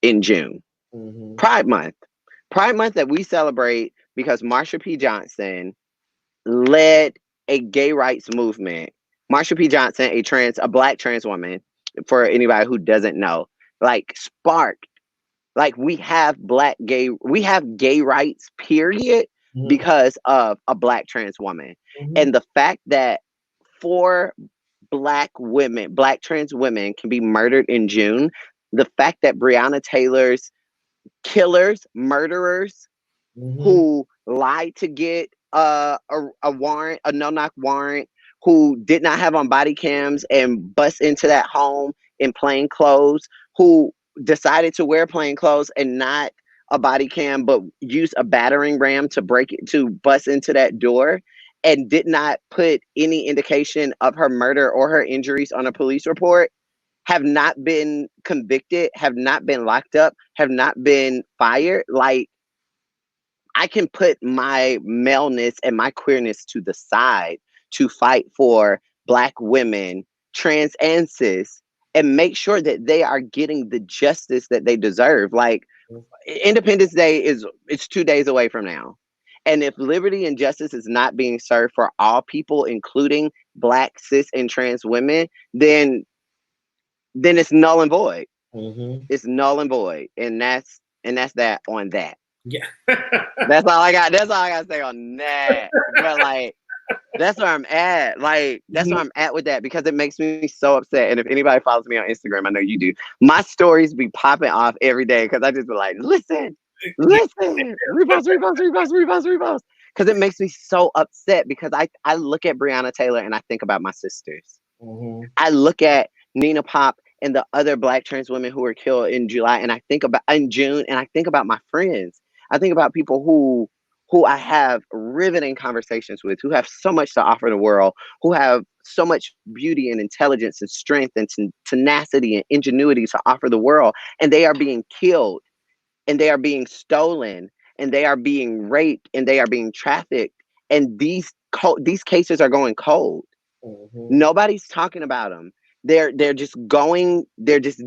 in June. Mm-hmm. Pride Month that we celebrate because Marsha P. Johnson led a gay rights movement. Marsha P. Johnson, a black trans woman, for anybody who doesn't know, sparked, we have gay rights, period, Mm-hmm. because of a black trans woman. Mm-hmm. And the fact that 4 black trans women can be murdered in June, the fact that Breonna Taylor's killers, murderers, Mm-hmm. who lied to get a warrant, a no-knock warrant, who did not have on body cams and bust into that home in plain clothes, who decided to wear plain clothes and not a body cam, but use a battering ram to bust into that door, and did not put any indication of her murder or her injuries on a police report, have not been convicted, have not been locked up, have not been fired. I can put my maleness and my queerness to the side to fight for black women, trans and cis, and make sure that they are getting the justice that they deserve. Independence Day it's 2 days away from now. And if liberty and justice is not being served for all people, including black, cis, and trans women, then it's null and void. Mm-hmm. It's null and void. And that's that on that. Yeah. That's all I got. That's all I got to say on that. But that's where I'm at. That's where I'm at with that, because it makes me so upset. And if anybody follows me on Instagram, I know you do. My stories be popping off every day because I just be like, listen, repost. Because it makes me so upset, because I look at Breonna Taylor and I think about my sisters. Mm-hmm. I look at Nina Pop and the other black trans women who were killed in July, and I think about in June, and I think about my friends. I think about people who I have riveting conversations with, who have so much to offer the world, who have so much beauty and intelligence and strength and tenacity and ingenuity to offer the world, and they are being killed, and they are being stolen, and they are being raped, and they are being trafficked, and these cases are going cold. Mm-hmm. Nobody's talking about them. They're just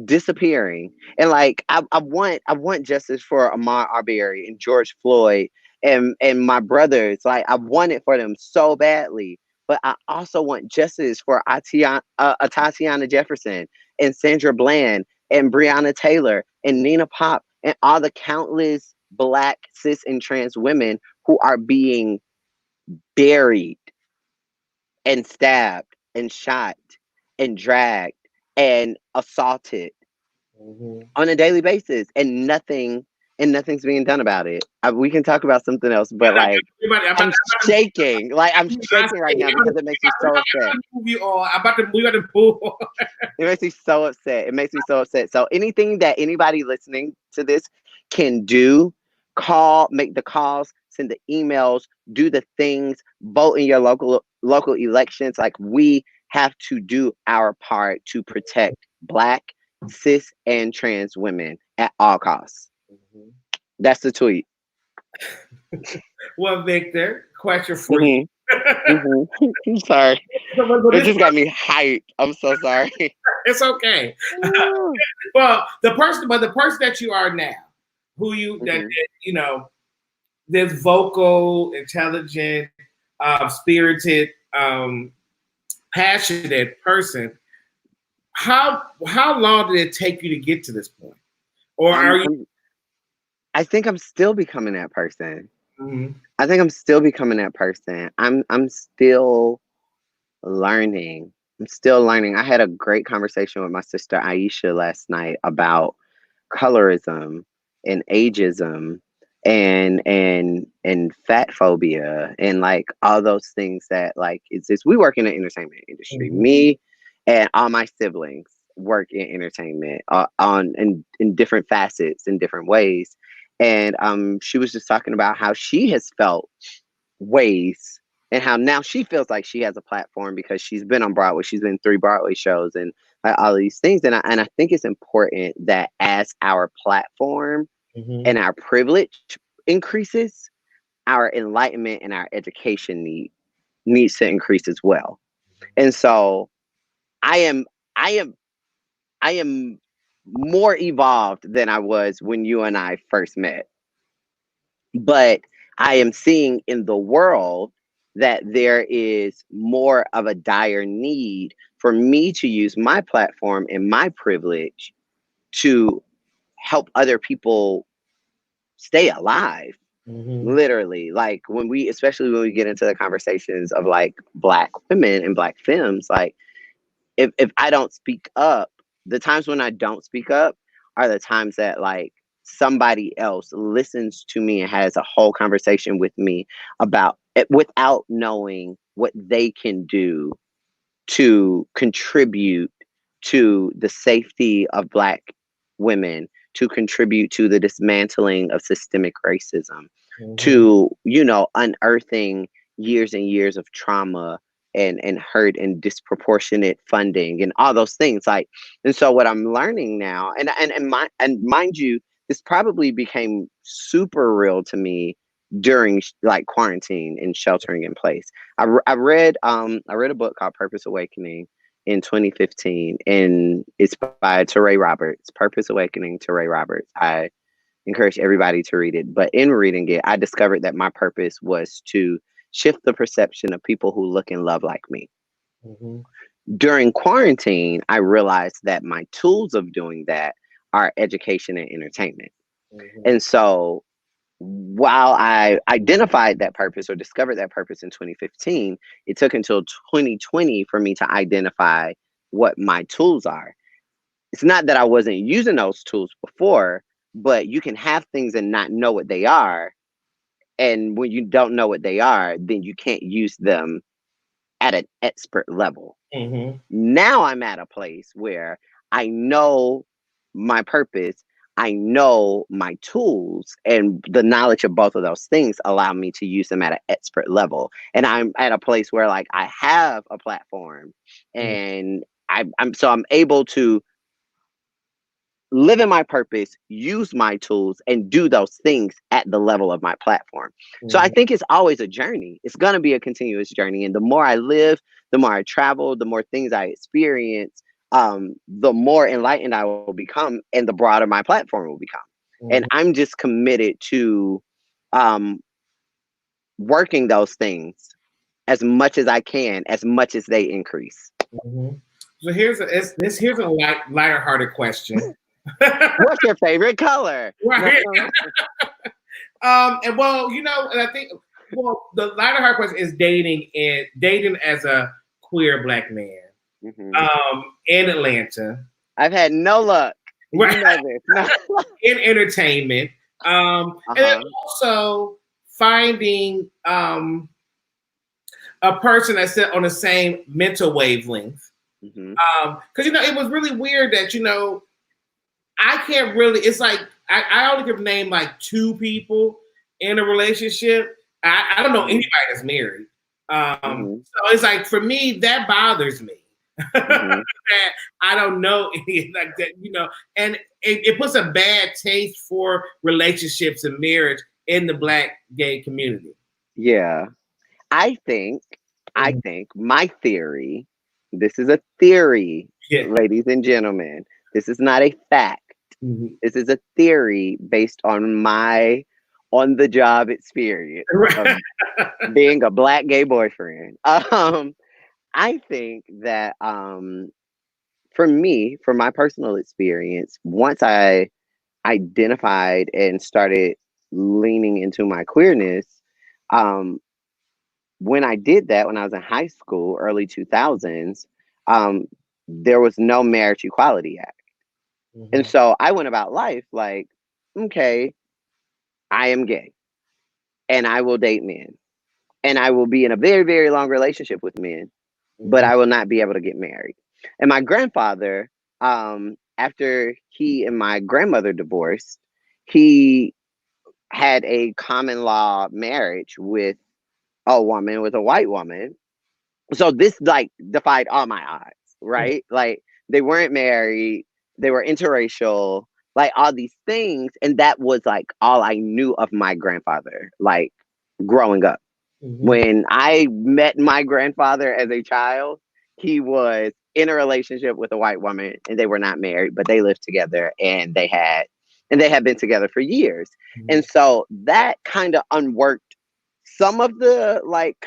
disappearing. And I want justice for Ahmaud Arbery and George Floyd and my brothers. I want it for them so badly. But I also want justice for Tatiana Jefferson and Sandra Bland and Breonna Taylor and Nina Pop and all the countless black, cis, and trans women who are being buried and stabbed and shot and dragged and assaulted on a daily basis, and nothing's being done about it. We can talk about something else, but I'm shaking. I'm shaking right now because it makes me so upset. We got to move on. It makes me so upset. It makes me so upset. So anything that anybody listening to this can do, make the calls, send the emails, do the things, vote in your local elections. We have to do our part to protect black, cis, and trans women at all costs. That's the tweet. Well, Victor, question for you. I'm sorry. It This, just got me hyped. I'm so sorry. it's okay. Well, the person that you are now, who you that you know, this vocal, intelligent, spirited, passionate person. How long did it take you to get to this point, or are you? I think I'm still becoming that person. Mm-hmm. I think I'm still becoming that person. I'm still learning. I'm still learning. I had a great conversation with my sister Aisha last night about colorism and ageism and fat phobia and like all those things that like exist. We work in the entertainment industry. Mm-hmm. Me and all my siblings work in entertainment on in different facets in different ways. And she was just talking about how she has felt ways and how now she feels like she has a platform because she's been on Broadway. She's been in 3 Broadway shows and like all of these things. And I think it's important that as our platform Mm-hmm. and our privilege increases, our enlightenment and our education needs to increase as well. And so I am I am I am more evolved than I was when you and I first met. But I am seeing in the world that there is more of a dire need for me to use my platform and my privilege to help other people stay alive. Mm-hmm. Literally, like especially when we get into the conversations of like Black women and Black femmes, like if I don't speak up, the times when I don't speak up are the times that like somebody else listens to me and has a whole conversation with me about it without knowing what they can do to contribute to the safety of Black women, to contribute to the dismantling of systemic racism, Mm-hmm. to, unearthing years and years of trauma and hurt and disproportionate funding and all those things. Like, and so what I'm learning now, and mind you, this probably became super real to me during like quarantine and sheltering in place. I read a book called Purpose Awakening in 2015, and it's by Teray Roberts. Purpose Awakening, Teray Roberts. I encourage everybody to read it. But in reading it, I discovered that my purpose was to shift the perception of people who look and love like me. Mm-hmm. During quarantine, I realized that my tools of doing that are education and entertainment. Mm-hmm. And so while I identified that purpose or discovered that purpose in 2015, it took until 2020 for me to identify what my tools are. It's not that I wasn't using those tools before, but you can have things and not know what they are. And when you don't know what they are, then you can't use them at an expert level. Mm-hmm. Now I'm at a place where I know my purpose, I know my tools, and the knowledge of both of those things allow me to use them at an expert level. And I'm at a place where like I have a platform and I'm able to live in my purpose, use my tools, and do those things at the level of my platform. So I Mm-hmm. think it's always a journey. It's going to be a continuous journey. And the more I live, the more I travel, the more things I experience, the more enlightened I will become, and the broader my platform will become. And Mm-hmm. I'm just committed to um, working those things as much as I can, as much as they increase. Mm-hmm. So here's a lighter hearted question. What's your favorite color? No. Right. And well, and I think the lighter heart question is dating as a queer Black man, Mhm. in Atlanta, I've had no luck. right? You know this. No. In entertainment, and then Uh-huh. also finding a person that's on the same mental wavelength. Hmm. Because it was really weird that I can't really. It's like I only can name like 2 people in a relationship. I don't know Hmm. anybody that's married. Hmm. So it's like for me that bothers me Hmm. that I don't know any like that. And it puts a bad taste for relationships and marriage in the Black gay community. Yeah. I think, my theory, this is a theory, Yeah. ladies and gentlemen. This is not a fact. Mhm. This is a theory based on my on the job experience of being a black gay boyfriend. I think that for me, from my personal experience, once I identified and started leaning into my queerness, um, when I did that, when I was in high school, early 2000s, um, there was no Marriage Equality Act. And Mhm. so I went about life like, okay, I am gay and I will date men and I will be in a very, very long relationship with men, but Mhm. I will not be able to get married. And my grandfather, after he and my grandmother divorced, he had a common law marriage with a woman, with a white woman. So this like defied all my odds, right? Like they weren't married, they were interracial, like all these things. And that was like all I knew of my grandfather, like growing up. Mhm. When I met my grandfather as a child, he was in a relationship with a white woman and they were not married, but they lived together and they had been together for years. Mhm. And so that kind of unworked some of the like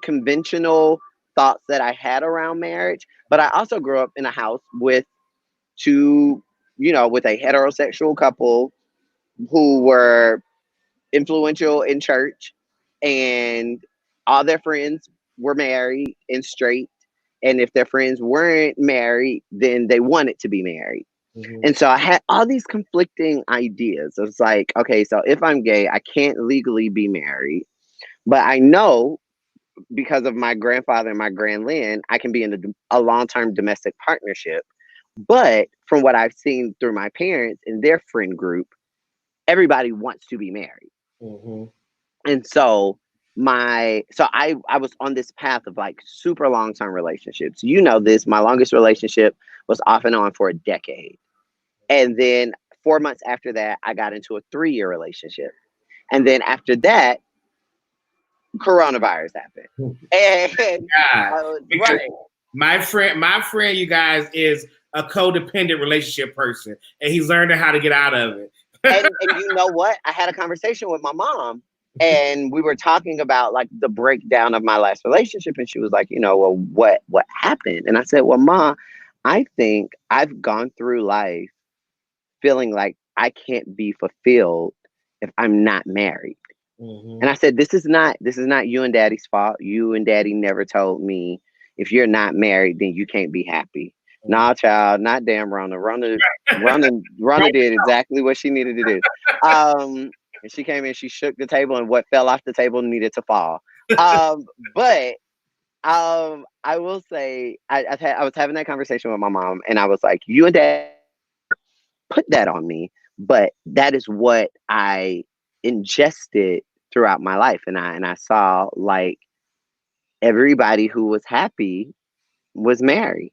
conventional thoughts that I had around marriage. But I also grew up in a house with two, with a heterosexual couple who were influential in church, and all their friends were married and straight. And if their friends weren't married, then they wanted to be married. Mhm. And so I had all these conflicting ideas. It's like, okay, so if I'm gay, I can't legally be married, but I know because of my grandfather and my grandland, I can be in a long term domestic partnership. But from what I've seen through my parents and their friend group, everybody wants to be married. Mhm. And so I was on this path of like super long term relationships. You know this, my longest relationship was off and on for a decade. And then 4 months after that, I got into a 3 year relationship. And then after that, coronavirus happened. And God, because right. my friend, you guys, is a codependent relationship person, and he's learning how to get out of it. And you know what? I had a conversation with my mom and we were talking about like the breakdown of my last relationship, and she was like, well, what happened? And I said, well, Ma, I think I've gone through life feeling like I can't be fulfilled if I'm not married. And Mhm. I said, this is not you and Daddy's fault. You and Daddy never told me if you're not married, then you can't be happy. Mhm. Nah, child, not damn Rona. Rona did exactly what she needed to do. And she came in, she shook the table, and what fell off the table needed to fall. But I will say, I was having that conversation with my mom, and I was like, you and Dad put that on me, but that is what I ingested throughout my life, and I saw like everybody who was happy was married,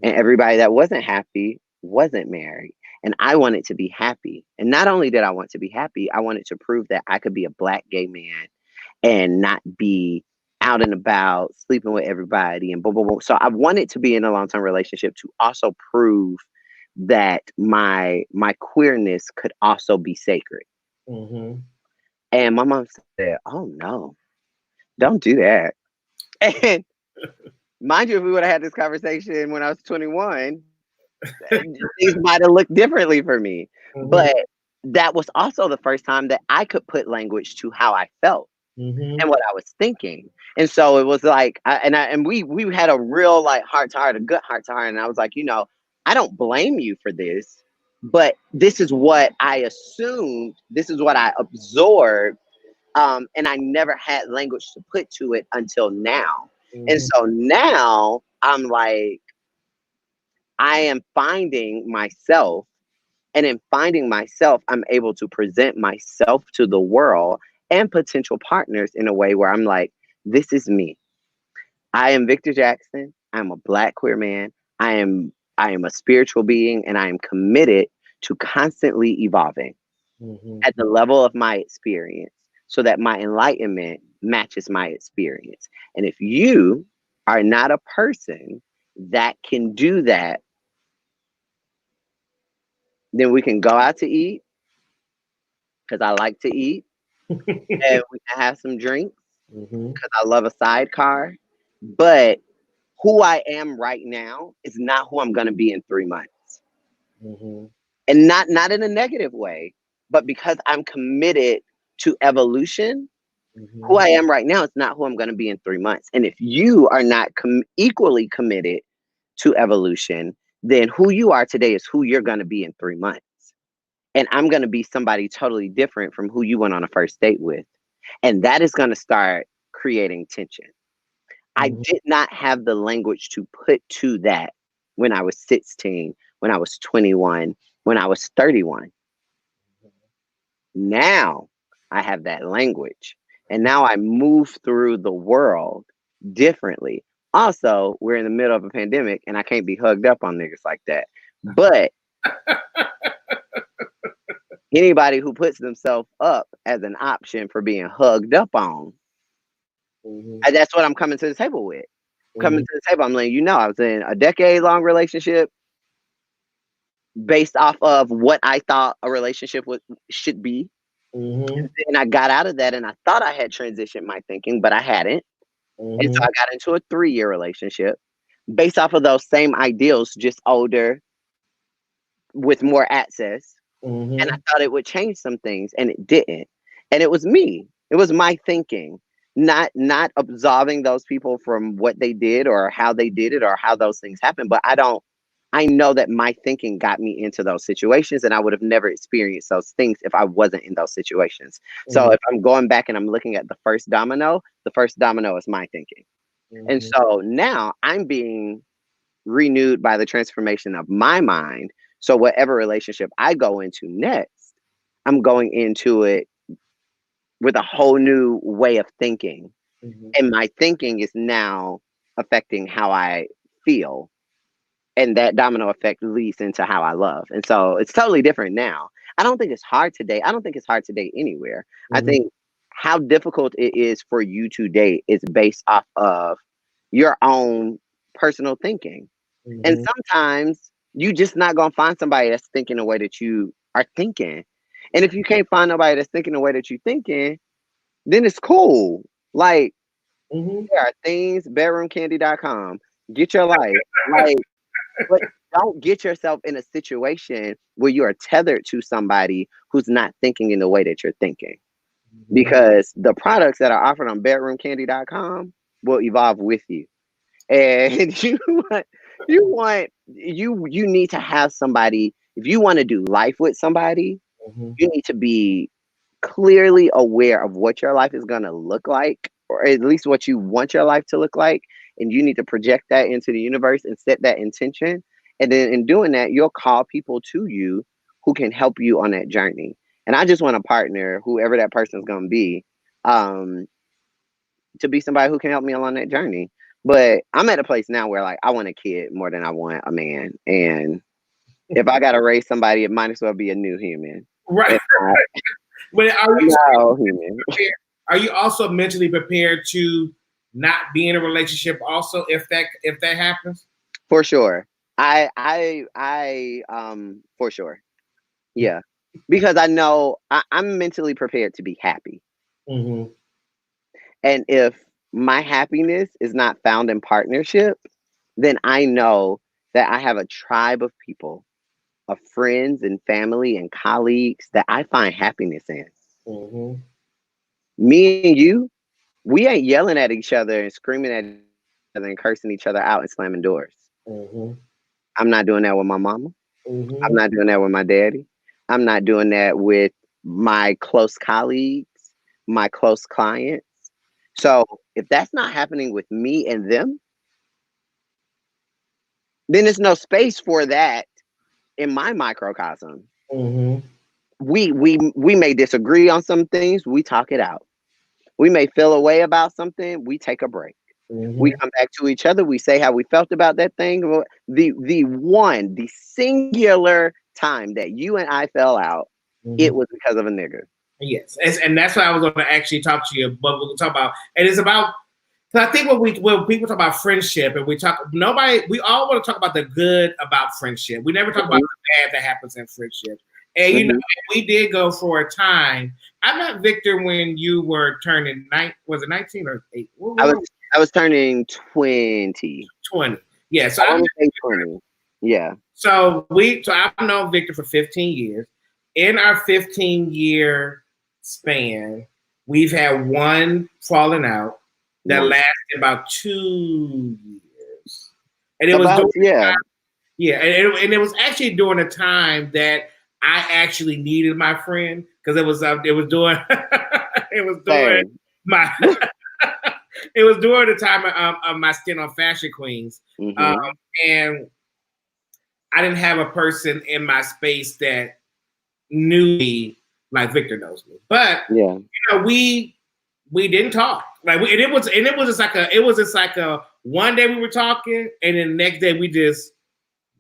and Mhm. everybody that wasn't happy wasn't married. And I wanted to be happy. And not only did I want to be happy, I wanted to prove that I could be a black gay man and not be out and about sleeping with everybody and boom, boom, boom. So I wanted to be in a long term relationship to also prove that my queerness could also be sacred. Mhm. And my mom said, "Oh no, don't do that." And mind you, if we would have had this conversation when I was 21, things might have looked differently for me. Mhm. But that was also the first time that I could put language to how I felt Mhm. and what I was thinking. And so it was like, we had a real like heart to heart, a good heart to heart. And I was like, I don't blame you for this, but this is what I assumed, this is what I absorbed. And I never had language to put to it until now. And Mhm. so now I'm like, I am finding myself. And in finding myself, I'm able to present myself to the world and potential partners in a way where I'm like, this is me. I am Victor Jackson. I'm a black queer man. I am a spiritual being, and I am committed to constantly evolving Mhm. at the level of my experience. so that my enlightenment matches my experience. And if you are not a person that can do that, then we can go out to eat, because I like to eat, and we can have some drinks because I love a sidecar. But who I am right now is not who I'm going to be in 3 months. And not in a negative way, but because I'm committed to evolution. Who I am right now is not who I'm going to be in 3 months. And if you are not equally committed to evolution, then who you are today is who you're going to be in 3 months. And I'm going to be somebody totally different from who you went on a first date with. And that is going to start creating tension. I did not have the language to put to that when I was 16, when I was 21, when I was 31. Now I have that language. And now I move through the world differently. Also, we're in the middle of a pandemic and I can't be hugged up on niggas like that. But anybody who puts themselves up as an option for being hugged up on, and that's what I'm coming to the table with. Coming to the table, I'm letting you know I was in a decade-long relationship based off of what I thought a relationship should be. And I got out of that and I thought I had transitioned my thinking, but I hadn't. And so I got into a 3-year relationship based off of those same ideals, just older, with more access. And I thought it would change some things, and it didn't. And it was me. It was my thinking, not absolving those people from what they did or how they did it or how those things happened. But I know that my thinking got me into those situations, and I would have never experienced those things if I wasn't in those situations. So if I'm going back and I'm looking at the first domino is my thinking. And so now I'm being renewed by the transformation of my mind. So whatever relationship I go into next, I'm going into it with a whole new way of thinking. And my thinking is now affecting how I feel. And that domino effect leads into how I love. And so it's totally different now. I don't think it's hard to date. I don't think it's hard to date anywhere. I think how difficult it is for you to date is based off of your own personal thinking. And sometimes you just not going to find somebody that's thinking the way that you are thinking. And if you can't find nobody that's thinking the way that you're thinking, then it's cool. Like, there are things, bedroomcandy.com. Get your life. Like, but don't get yourself in a situation where you are tethered to somebody who's not thinking in the way that you're thinking. Because the products that are offered on bedroomcandy.com will evolve with you. And you need to have somebody. If you want to do life with somebody, you need to be clearly aware of what your life is going to look like, or at least what you want your life to look like. And you need to project that into the universe and set that intention. And then in doing that, you'll call people to you who can help you on that journey. And I just want a partner, whoever that person is going to be somebody who can help me along that journey. But I'm at a place now where, like, I want a kid more than I want a man. And if I got to raise somebody, it might as well be a new human. Right. But are you also mentally prepared to not be in a relationship also if that happens? For sure. I for sure. Yeah. Because I know I'm mentally prepared to be happy. And if my happiness is not found in partnership, then I know that I have a tribe of people, of friends and family and colleagues that I find happiness in. Me and you, we ain't yelling at each other and screaming at each other and cursing each other out and slamming doors. I'm not doing that with my mama. I'm not doing that with my daddy. I'm not doing that with my close colleagues, my close clients. So if that's not happening with me and them, then there's no space for that in my microcosm. We may disagree on some things. We talk it out. We may feel a way about something. We take a break. We come back to each other. We say how we felt about that thing. The singular time that you and I fell out, it was because of a nigga. Yes, and that's what I was going to actually talk to you. But we'll talk about, and it's about. Because I think when people talk about friendship, and we all want to talk about the good about friendship. We never talk about the bad that happens in friendship. And you know, we did go for a time. I met Victor when you were turning was it 19 or 8? I was turning 20. 20. Yeah, so I want to say 20. Yeah. So I've known Victor for 15 years. In our 15-year span, we've had one falling out that lasted about 2 years. And it was and it was actually during a time that I actually needed my friend, because it was during my it was during the time of my stint on Fashion Queens. And I didn't have a person in my space that knew me like Victor knows me. But you know, we didn't talk. Like it was just like a one day we were talking, and then the next day we just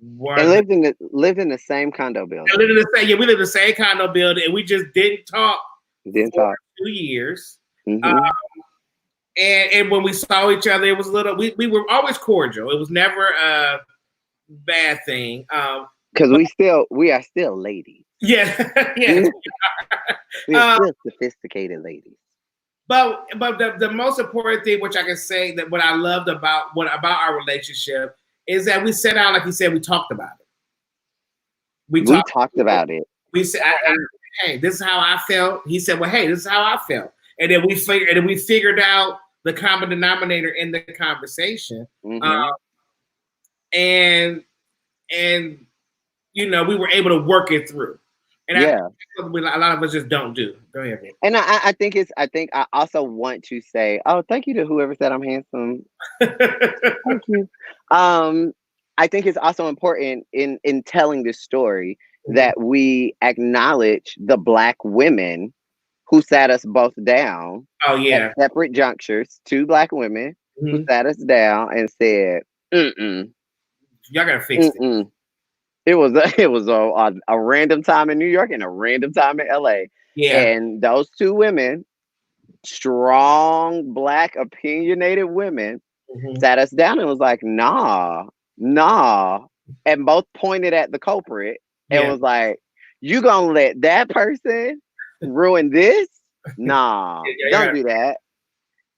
lived in the same condo building. We lived in the same condo building, and we just didn't talk for 2 years. And when we saw each other, it was a little. We were always cordial. It was never a bad thing. Because we are still ladies. Yeah, yeah. We are still sophisticated ladies. But the most important thing, which I can say, that what I loved about our relationship, is that we sat down, like you said, we talked about it. We talked about it. We said, "Hey, this is how I felt." He said, "Well, hey, this is how I felt," and then we figured out the common denominator in the conversation, and you know, we were able to work it through. And I think a lot of us just don't do. Go ahead, man. And I think I also want to say, thank you to whoever said I'm handsome. Thank you. I think it's also important in telling this story that we acknowledge the Black women who sat us both down. At separate junctures. 2 Black women who sat us down and said, y'all gotta fix it. It was a random time in New York and a random time in LA. Yeah. And those 2 women, strong Black opinionated women, sat us down and was like, nah. And both pointed at the culprit and was like, you gonna let that person ruin this? Nah, don't do that.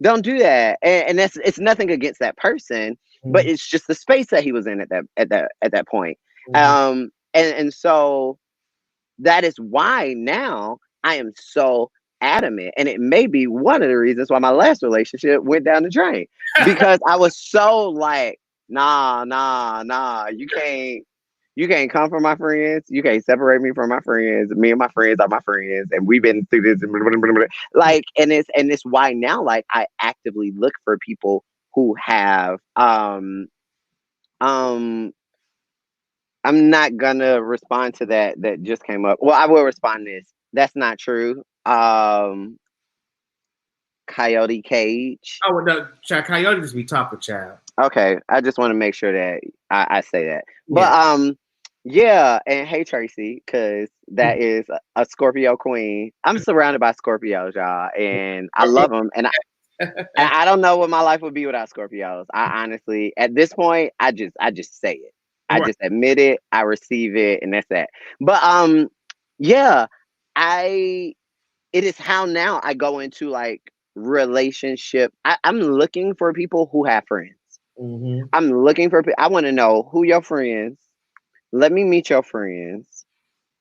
Don't do that. And it's nothing against that person, but it's just the space that he was in at that point. And so that is why now I am so adamant, and it may be one of the reasons why my last relationship went down the drain, because I was so like, nah, you can't come for my friends, you can't separate me from my friends, me and my friends are my friends, and we've been through this, like, and it's why now, like, I actively look for people who have I'm not gonna respond to that just came up. Well, I will respond to this. That's not true. Coyote Cage. Oh, no, Coyote just be talking, child. Okay, I just want to make sure that I say that. But and hey Tracy, because that is a Scorpio queen. I'm surrounded by Scorpios, y'all, and I love them. And I don't know what my life would be without Scorpios. I honestly, at this point, I just say it. I just admit it, I receive it, and that's that. But it is how now I go into like relationship. I'm looking for people who have friends. I'm looking for, I want to know who your friends. Let me meet your friends.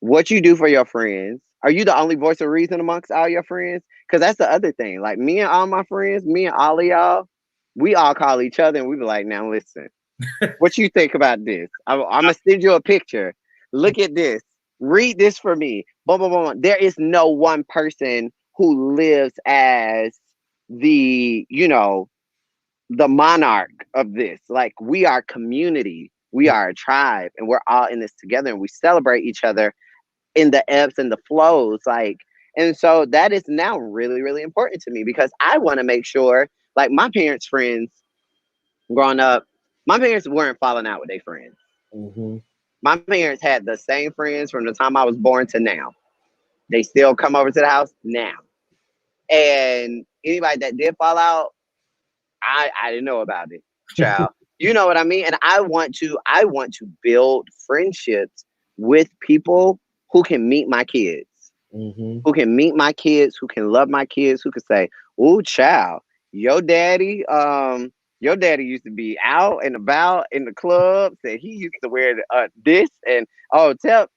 What you do for your friends. Are you the only voice of reason amongst all your friends? Because that's the other thing. Like me and all my friends, me and all of y'all, we all call each other and we be like, now listen. What you think about this? I'm gonna send you a picture. Look at this. Read this for me. Boom, boom, boom. There is no one person who lives as the monarch of this. Like, we are community. We are a tribe, and we're all in this together, and we celebrate each other in the ebbs and the flows. Like, and so that is now really, really important to me, because I want to make sure, like, my parents' friends growing up, my parents weren't falling out with their friends. My parents had the same friends from the time I was born to now. They still come over to the house now. And anybody that did fall out, I didn't know about it, child. You know what I mean? And I want to build friendships with people who can meet my kids, who can meet my kids, who can love my kids, who can say, "Oh, child, your daddy used to be out and about in the clubs, and he used to wear this, and tell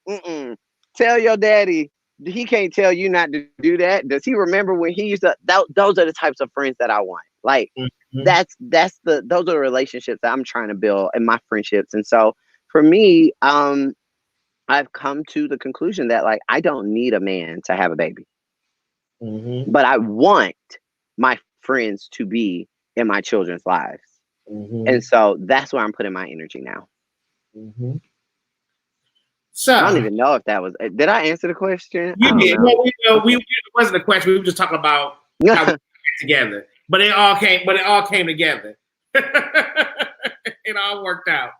your daddy he can't tell you not to do that. Does he remember when he used to?" Those are the types of friends that I want. Like those are the relationships that I'm trying to build in my friendships. And so for me, I've come to the conclusion that like I don't need a man to have a baby, but I want my friends to be in my children's lives. And so that's where I'm putting my energy now. So I don't even know if that was. Did I answer the question? You did. Well, it wasn't a question. We were just talking about how we get together, but it all came together. It all worked out.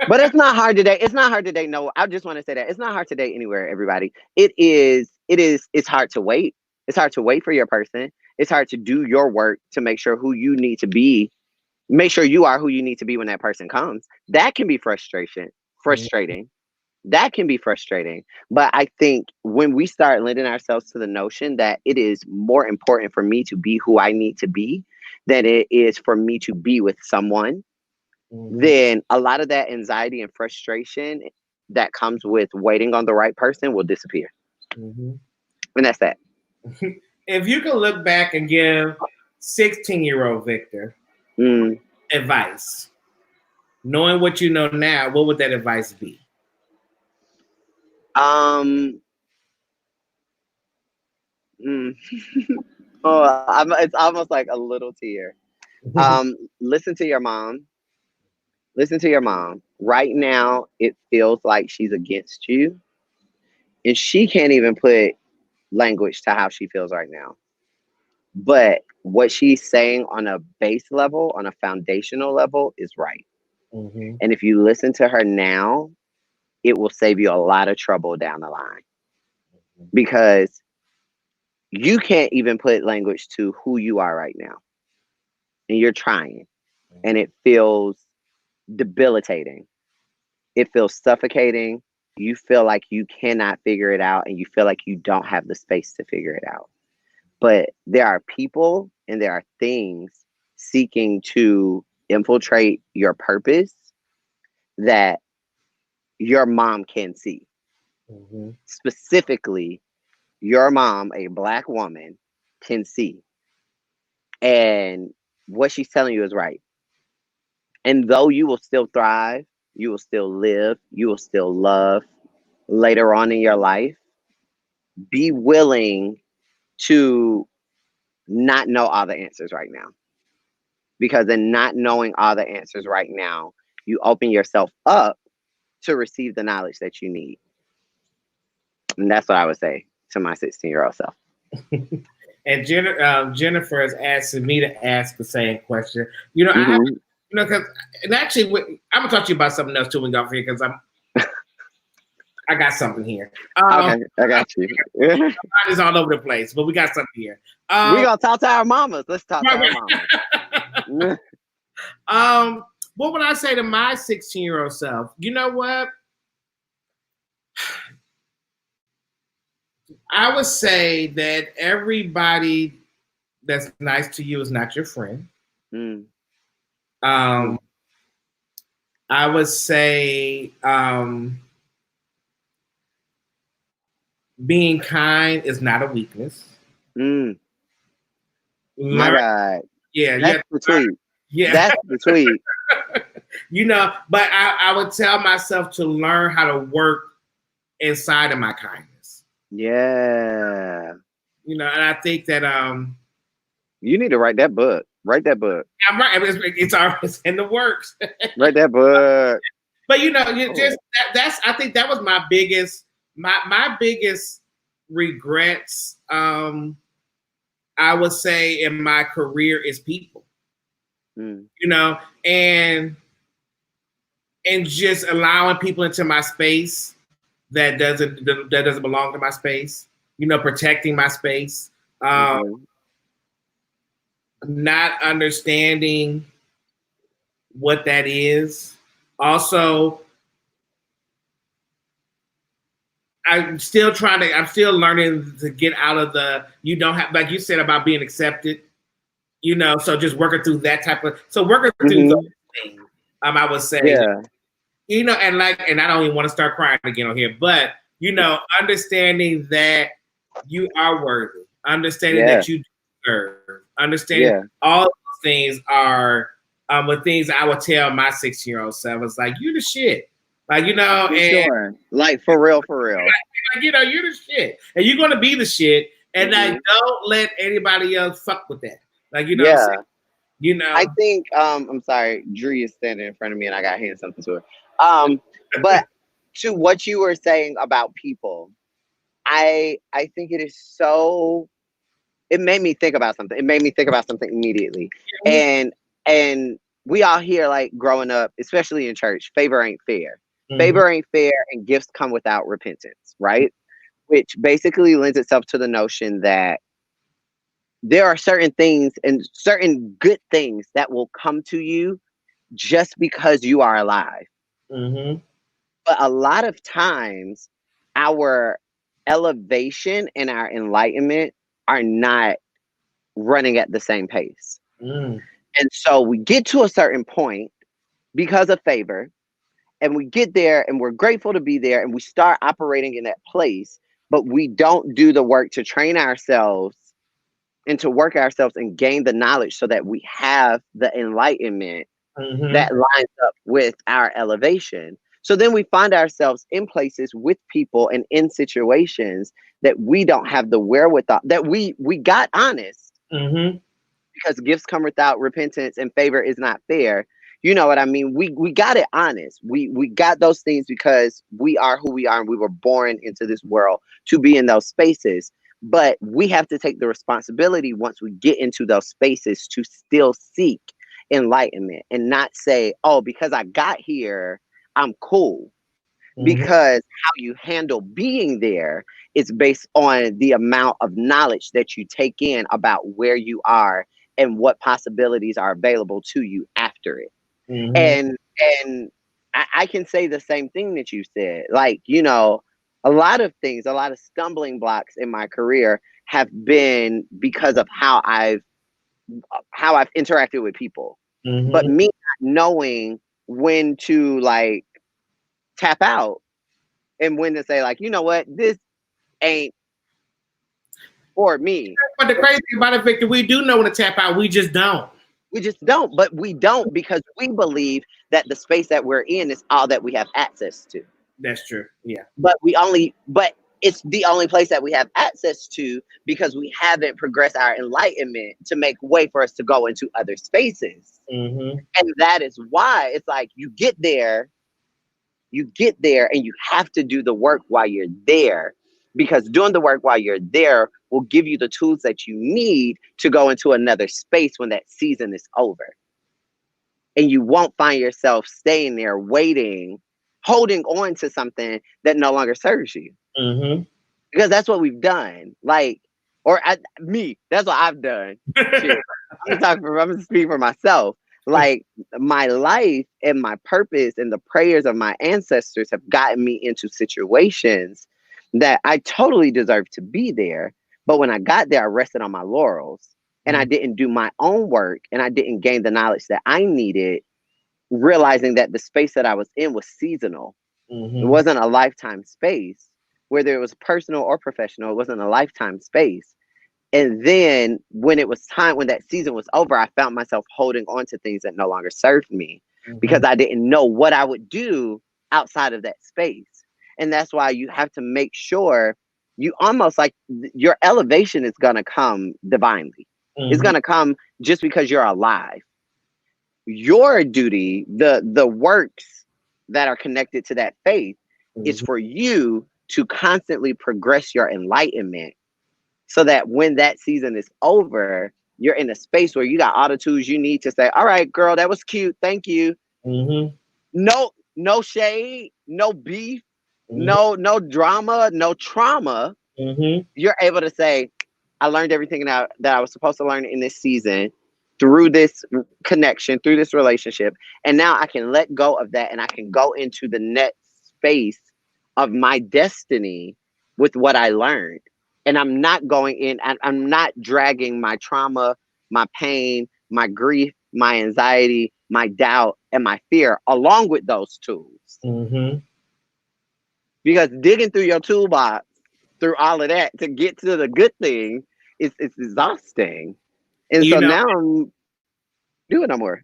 But it's not hard to date. It's not hard to date. No, I just want to say that it's not hard to date anywhere. Everybody, it's hard to wait. It's hard to wait for your person. It's hard to do your work to make sure who you need to be. Make sure you are who you need to be when that person comes. That can be frustrating. That can be frustrating. But I think when we start lending ourselves to the notion that it is more important for me to be who I need to be than it is for me to be with someone, then a lot of that anxiety and frustration that comes with waiting on the right person will disappear. And that's that. If you can look back and give 16-year-old Victor advice, knowing what you know now, what would that advice be? It's almost like a little tear. Listen to your mom. Listen to your mom. Right now, it feels like she's against you. And she can't even put language to how she feels right now. But what she's saying on a base level, on a foundational level, is right. And if you listen to her now, it will save you a lot of trouble down the line. Because you can't even put language to who you are right now. And you're trying. And it feels debilitating. It feels suffocating. You feel like you cannot figure it out, and you feel like you don't have the space to figure it out. But there are people and there are things seeking to infiltrate your purpose that your mom can see. Specifically, your mom, a Black woman, can see. And what she's telling you is right. And though you will still thrive, you will still live, you will still love later on in your life, be willing to not know all the answers right now. Because in not knowing all the answers right now, you open yourself up to receive the knowledge that you need. And that's what I would say to my 16-year-old self. And Jennifer is asking me to ask the same question. Because and actually, I'm gonna talk to you about something else too when we go off here because I got something here. Okay, I got you. It's all over the place, but we got something here. We gonna talk to our mamas. Let's talk to our mamas. What would I say to my 16-year-old self? You know what? I would say that everybody that's nice to you is not your friend. I would say being kind is not a weakness. My God. Yeah, that's the tweet. Yeah, that's the tweet. But I would tell myself to learn how to work inside of my kindness. Yeah. And I think that you need to write that book. Write that book. I'm right. It's in the works. Write that book. But that's I think that was my biggest regrets. I would say in my career is people. And just allowing people into my space that doesn't belong to my space. You know, protecting my space. Not understanding what that is. Also, I'm still learning to get out of you don't have, like you said about being accepted, you know, so just working through that working through those things, I would say, you know, and I don't even want to start crying again on here, but, you know, understanding that you are worthy, understanding that you deserve, understanding all those things are the things I would tell my 16-year-old self. It's like, you the shit. Like, you know, like for real. Like, you know, you're the shit. And you're gonna be the shit. And like, don't let anybody else fuck with that. Like, you know what I'm saying? You know. I think I'm sorry, Dree is standing in front of me and I got hand something to her. But to what you were saying about people, I think it is so, it made me think about something. It made me think about something immediately. And we all hear, like, growing up, especially in church, favor ain't fair. Favor ain't fair, and gifts come without repentance, right? Which basically lends itself to the notion that there are certain things and certain good things that will come to you just because you are alive. But a lot of times, our elevation and our enlightenment are not running at the same pace. And so we get to a certain point because of favor, and we get there and we're grateful to be there, and we start operating in that place, but we don't do the work to train ourselves and to work ourselves and gain the knowledge so that we have the enlightenment that lines up with our elevation. So then we find ourselves in places with people and in situations that we don't have the wherewithal, that we got honest because gifts come without repentance and favor is not fair. You know what I mean? We got it honest. We got those things because we are who we are and we were born into this world to be in those spaces. But we have to take the responsibility once we get into those spaces to still seek enlightenment and not say, oh, because I got here, I'm cool. Because how you handle being there is based on the amount of knowledge that you take in about where you are and what possibilities are available to you after it. And I can say the same thing that you said. Like, you know, a lot of things, a lot of stumbling blocks in my career have been because of how I've interacted with people. But me not knowing when to, like, tap out and when to say, like, you know what, this ain't for me. But the crazy thing about it, Victor, we do know when to tap out. We just don't. We just don't. But we don't because we believe that the space that we're in is all that we have access to. That's true. Yeah. But it's the only place that we have access to because we haven't progressed our enlightenment to make way for us to go into other spaces. And that is why it's like you get there and you have to do the work while you're there, because doing the work while you're there will give you the tools that you need to go into another space when that season is over. And you won't find yourself staying there waiting, holding on to something that no longer serves you. Because that's what we've done. Like, that's what I've done. I'm gonna speak for myself. Like, my life and my purpose and the prayers of my ancestors have gotten me into situations that I totally deserve to be there. But when I got there, I rested on my laurels and I didn't do my own work and I didn't gain the knowledge that I needed, realizing that the space that I was in was seasonal. It wasn't a lifetime space. Whether it was personal or professional, it wasn't a lifetime space. And then when it was time, when that season was over, I found myself holding on to things that no longer served me because I didn't know what I would do outside of that space. And that's why you have to make sure you almost, like, your elevation is going to come divinely. It's going to come just because you're alive. Your duty, the works that are connected to that faith, is for you to constantly progress your enlightenment so that when that season is over, you're in a space where you got all the tools you need to say, all right, girl, that was cute. Thank you. No shade, no beef, no drama, no trauma, you're able to say, I learned everything that I was supposed to learn in this season through this connection, through this relationship. And now I can let go of that and I can go into the next space of my destiny with what I learned. And I'm not going in, I'm not dragging my trauma, my pain, my grief, my anxiety, my doubt, and my fear along with those tools. Because digging through your toolbox, through all of that to get to the good thing, it's exhausting. And so now I'm doing no more.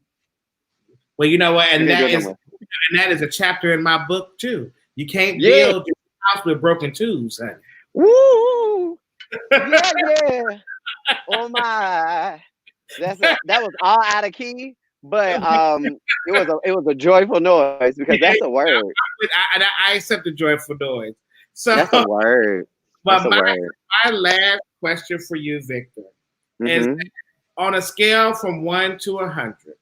Well, you know what? And that is a chapter in my book too. You can't build your house with broken tools, honey. Woo! Yeah. Oh my. That was all out of key, but it was a joyful noise because that's a word. I accept the joyful noise. So that's a word. But my last question for you, Victor, is on a scale from 1 to 100,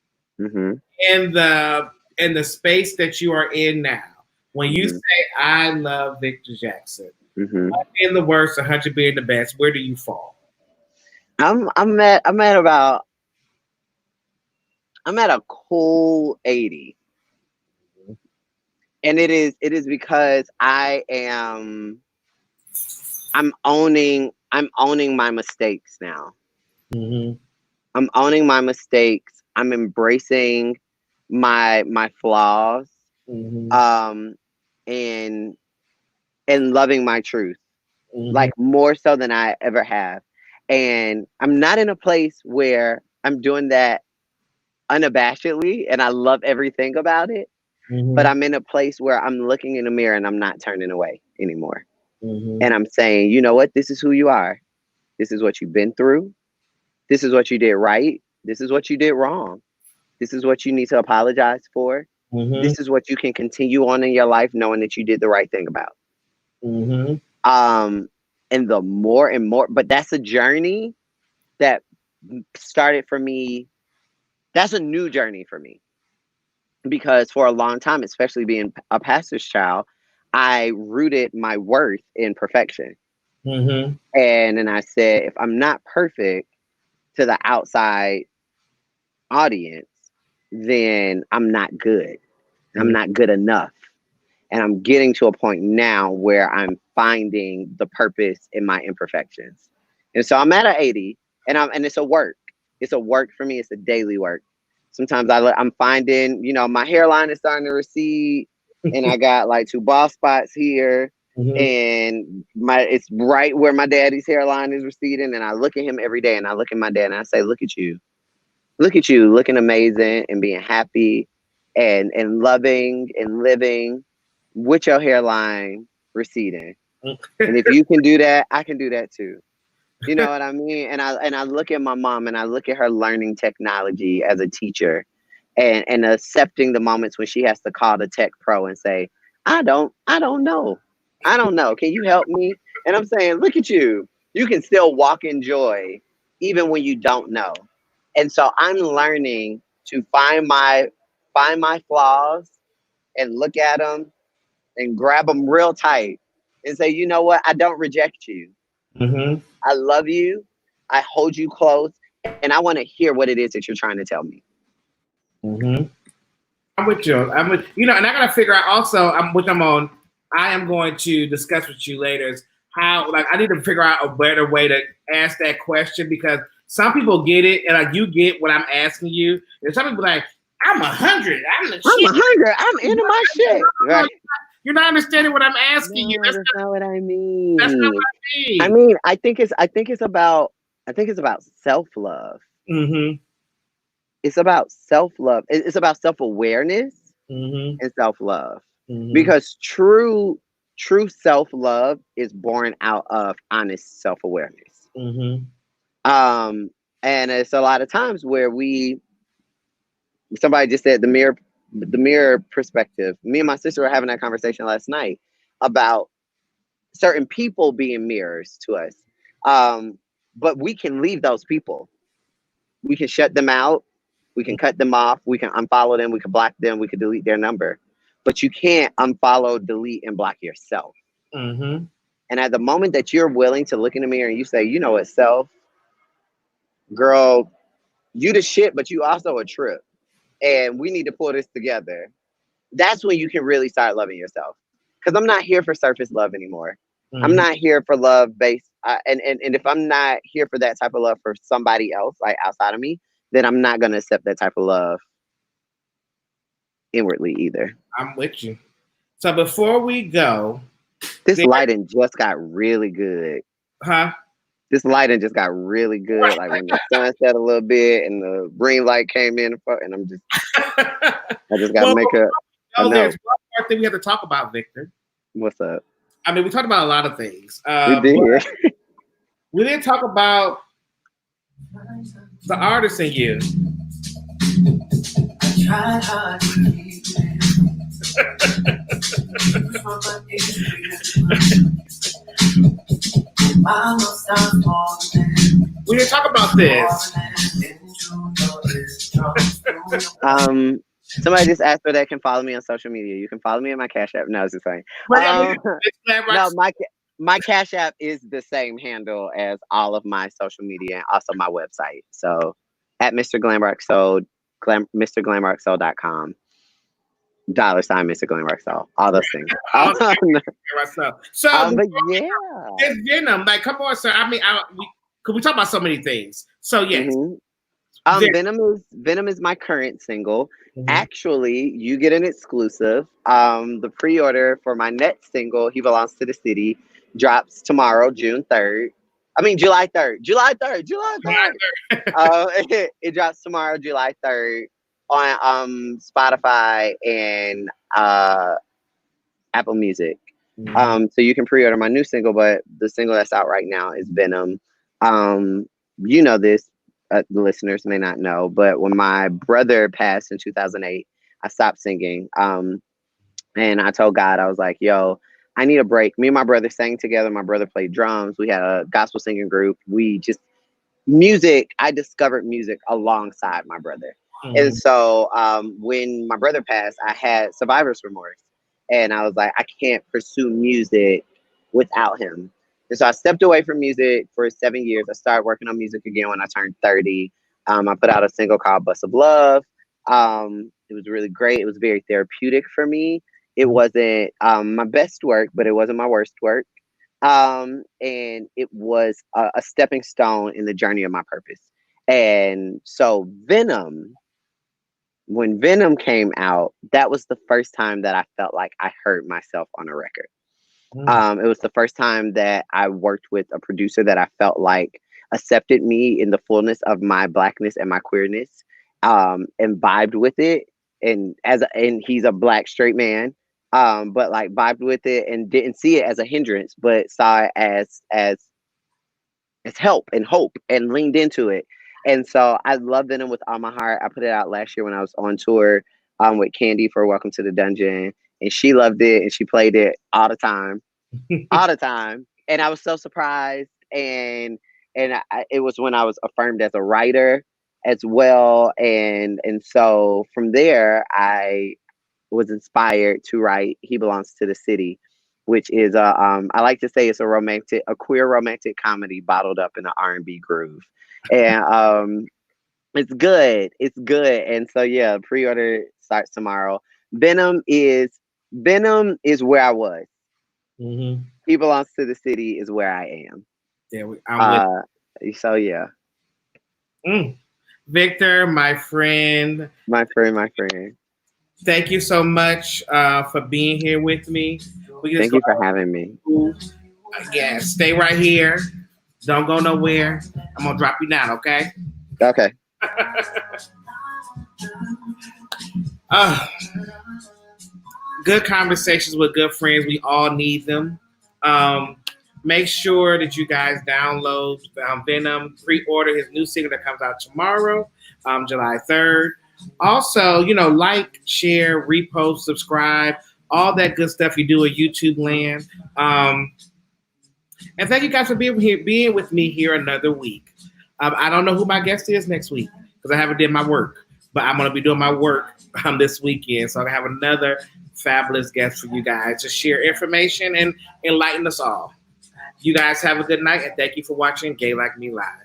in the space that you are in now, when you say I love Victor Jackson, in the worst, 100 being the best, where do you fall? I'm at a cool 80. And it is because I'm owning my mistakes now. I'm owning my mistakes. I'm embracing my flaws. And loving my truth. Like more so than I ever have. And I'm not in a place where I'm doing that unabashedly and I love everything about it. But I'm in a place where I'm looking in the mirror and I'm not turning away anymore. And I'm saying, you know what? This is who you are. This is what you've been through. This is what you did right. This is what you did wrong. This is what you need to apologize for. This is what you can continue on in your life knowing that you did the right thing about. And the more and more, but that's a journey that started for me. That's a new journey for me. Because for a long time, especially being a pastor's child, I rooted my worth in perfection. And then I said, if I'm not perfect to the outside audience, then I'm not good. I'm not good enough. And I'm getting to a point now where I'm finding the purpose in my imperfections. And so I'm at an 80 and it's a work. It's a work for me. It's a daily work. Sometimes I'm finding, my hairline is starting to recede and I got like 2 bald spots here and it's right where my daddy's hairline is receding. And I look at him every day and I look at my dad and I say, look at you looking amazing and being happy and loving and living with your hairline receding. And if you can do that, I can do that too. You know what I mean? And I look at my mom and I look at her learning technology as a teacher and accepting the moments when she has to call the tech pro and say, I don't know. Can you help me? And I'm saying, look at you. You can still walk in joy even when you don't know. And so I'm learning to find my flaws and look at them and grab them real tight and say, you know what? I don't reject you. I love you. I hold you close. And I want to hear what it is that you're trying to tell me. I'm with you. And I got to figure out also, I am going to discuss with you later is how, I need to figure out a better way to ask that question because some people get it and you get what I'm asking you. And some people like, I'm 100. I'm 100. I'm into my shit. Right. You're not understanding what I'm asking you. That's not what I mean. That's not what I mean. I think it's about self-love. It's about self-love. It's about self-awareness and self-love. Because true self-love is born out of honest self-awareness. And it's a lot of times where somebody just said the mirror perspective. Me and my sister were having that conversation last night about certain people being mirrors to us. But we can leave those people. We can shut them out. We can cut them off. We can unfollow them. We can block them. We can delete their number. but you can't unfollow, delete, and block yourself. Mm-hmm. And at the moment that you're willing to look in the mirror and you say, you know what, self, girl, you the shit, but you also a trip. And we need to pull this together. That's when you can really start loving yourself. Because I'm not here for surface love anymore. Mm-hmm. I'm not here for love based. And if I'm not here for that type of love for somebody else, like outside of me, then I'm not going to accept that type of love inwardly either. I'm with you. So before we go, this lighting just got really good. Huh? This lighting just got really good. Like when the sun set a little bit and the green light came in, and I'm just, I just got to make a. There's one more thing we have to talk about, Victor. What's up? I mean, we talked about a lot of things. We did. We didn't talk about the artist in you. I tried hard to keep we didn't talk about this. Somebody just asked for that can follow me on social media. You can follow me in my Cash App. No, I was just saying. No, my Cash App is the same handle as all of my social media and also my website. So at Mr. Glamrock Sold, MrGlamrockSold.com. $, Mr. Glamrock Sold. All those things. But yeah. It's Venom. Like, come on, sir. I mean, we talk about so many things. So yes. Mm-hmm. Venom is my current single. Mm-hmm. Actually, you get an exclusive. The pre-order for my next single, He Belongs to the City, drops tomorrow, July 3rd. July 3rd. It drops tomorrow, July 3rd on Spotify and Apple Music. Mm-hmm. So you can pre-order my new single, but the single that's out right now is Venom. You know this. The listeners may not know, but when my brother passed in 2008, I stopped singing. And I told God, I was like, yo, I need a break. Me and my brother sang together. My brother played drums. We had a gospel singing group. I discovered music alongside my brother. Mm-hmm. And so when my brother passed, I had survivor's remorse. And I was like, I can't pursue music without him. And so I stepped away from music for 7 years. I started working on music again when I turned 30. I put out a single called Bus of Love. It was really great. It was very therapeutic for me. It wasn't my best work, but it wasn't my worst work. And it was a stepping stone in the journey of my purpose. And so Venom, when Venom came out, that was the first time that I felt like I heard myself on a record. It was the first time that I worked with a producer that I felt like accepted me in the fullness of my Blackness and my queerness, and vibed with it. And he's a Black straight man, but like vibed with it and didn't see it as a hindrance, but saw it as help and hope and leaned into it. And so I love Venom with all my heart. I put it out last year when I was on tour with Candy for Welcome to the Dungeon. And she loved it and she played it all the time. And I was so surprised. And it was when I was affirmed as a writer as well. And so from there, I was inspired to write He Belongs to the City, which is I like to say it's a queer romantic comedy bottled up in an R&B groove. And it's good. And so yeah, pre-order starts tomorrow. Venom is where I was. Mm-hmm. He Belongs to the City is where I am. Yeah, so yeah. Victor, my friend. My friend. Thank you so much for being here with me. Thank you for having me. Yeah, stay right here. Don't go nowhere. I'm gonna drop you down, okay? Okay. Good conversations with good friends. We all need them. Make sure that you guys download Venom, pre-order his new single that comes out tomorrow, July 3rd. Also, like, share, repost, subscribe, all that good stuff you do at YouTube land. And thank you guys for being with me here another week. I don't know who my guest is next week because I haven't did my work, but I'm going to be doing my work this weekend. So I have another fabulous guests for you guys to share information and enlighten us all. You guys have a good night, and thank you for watching Gay Like Me Live.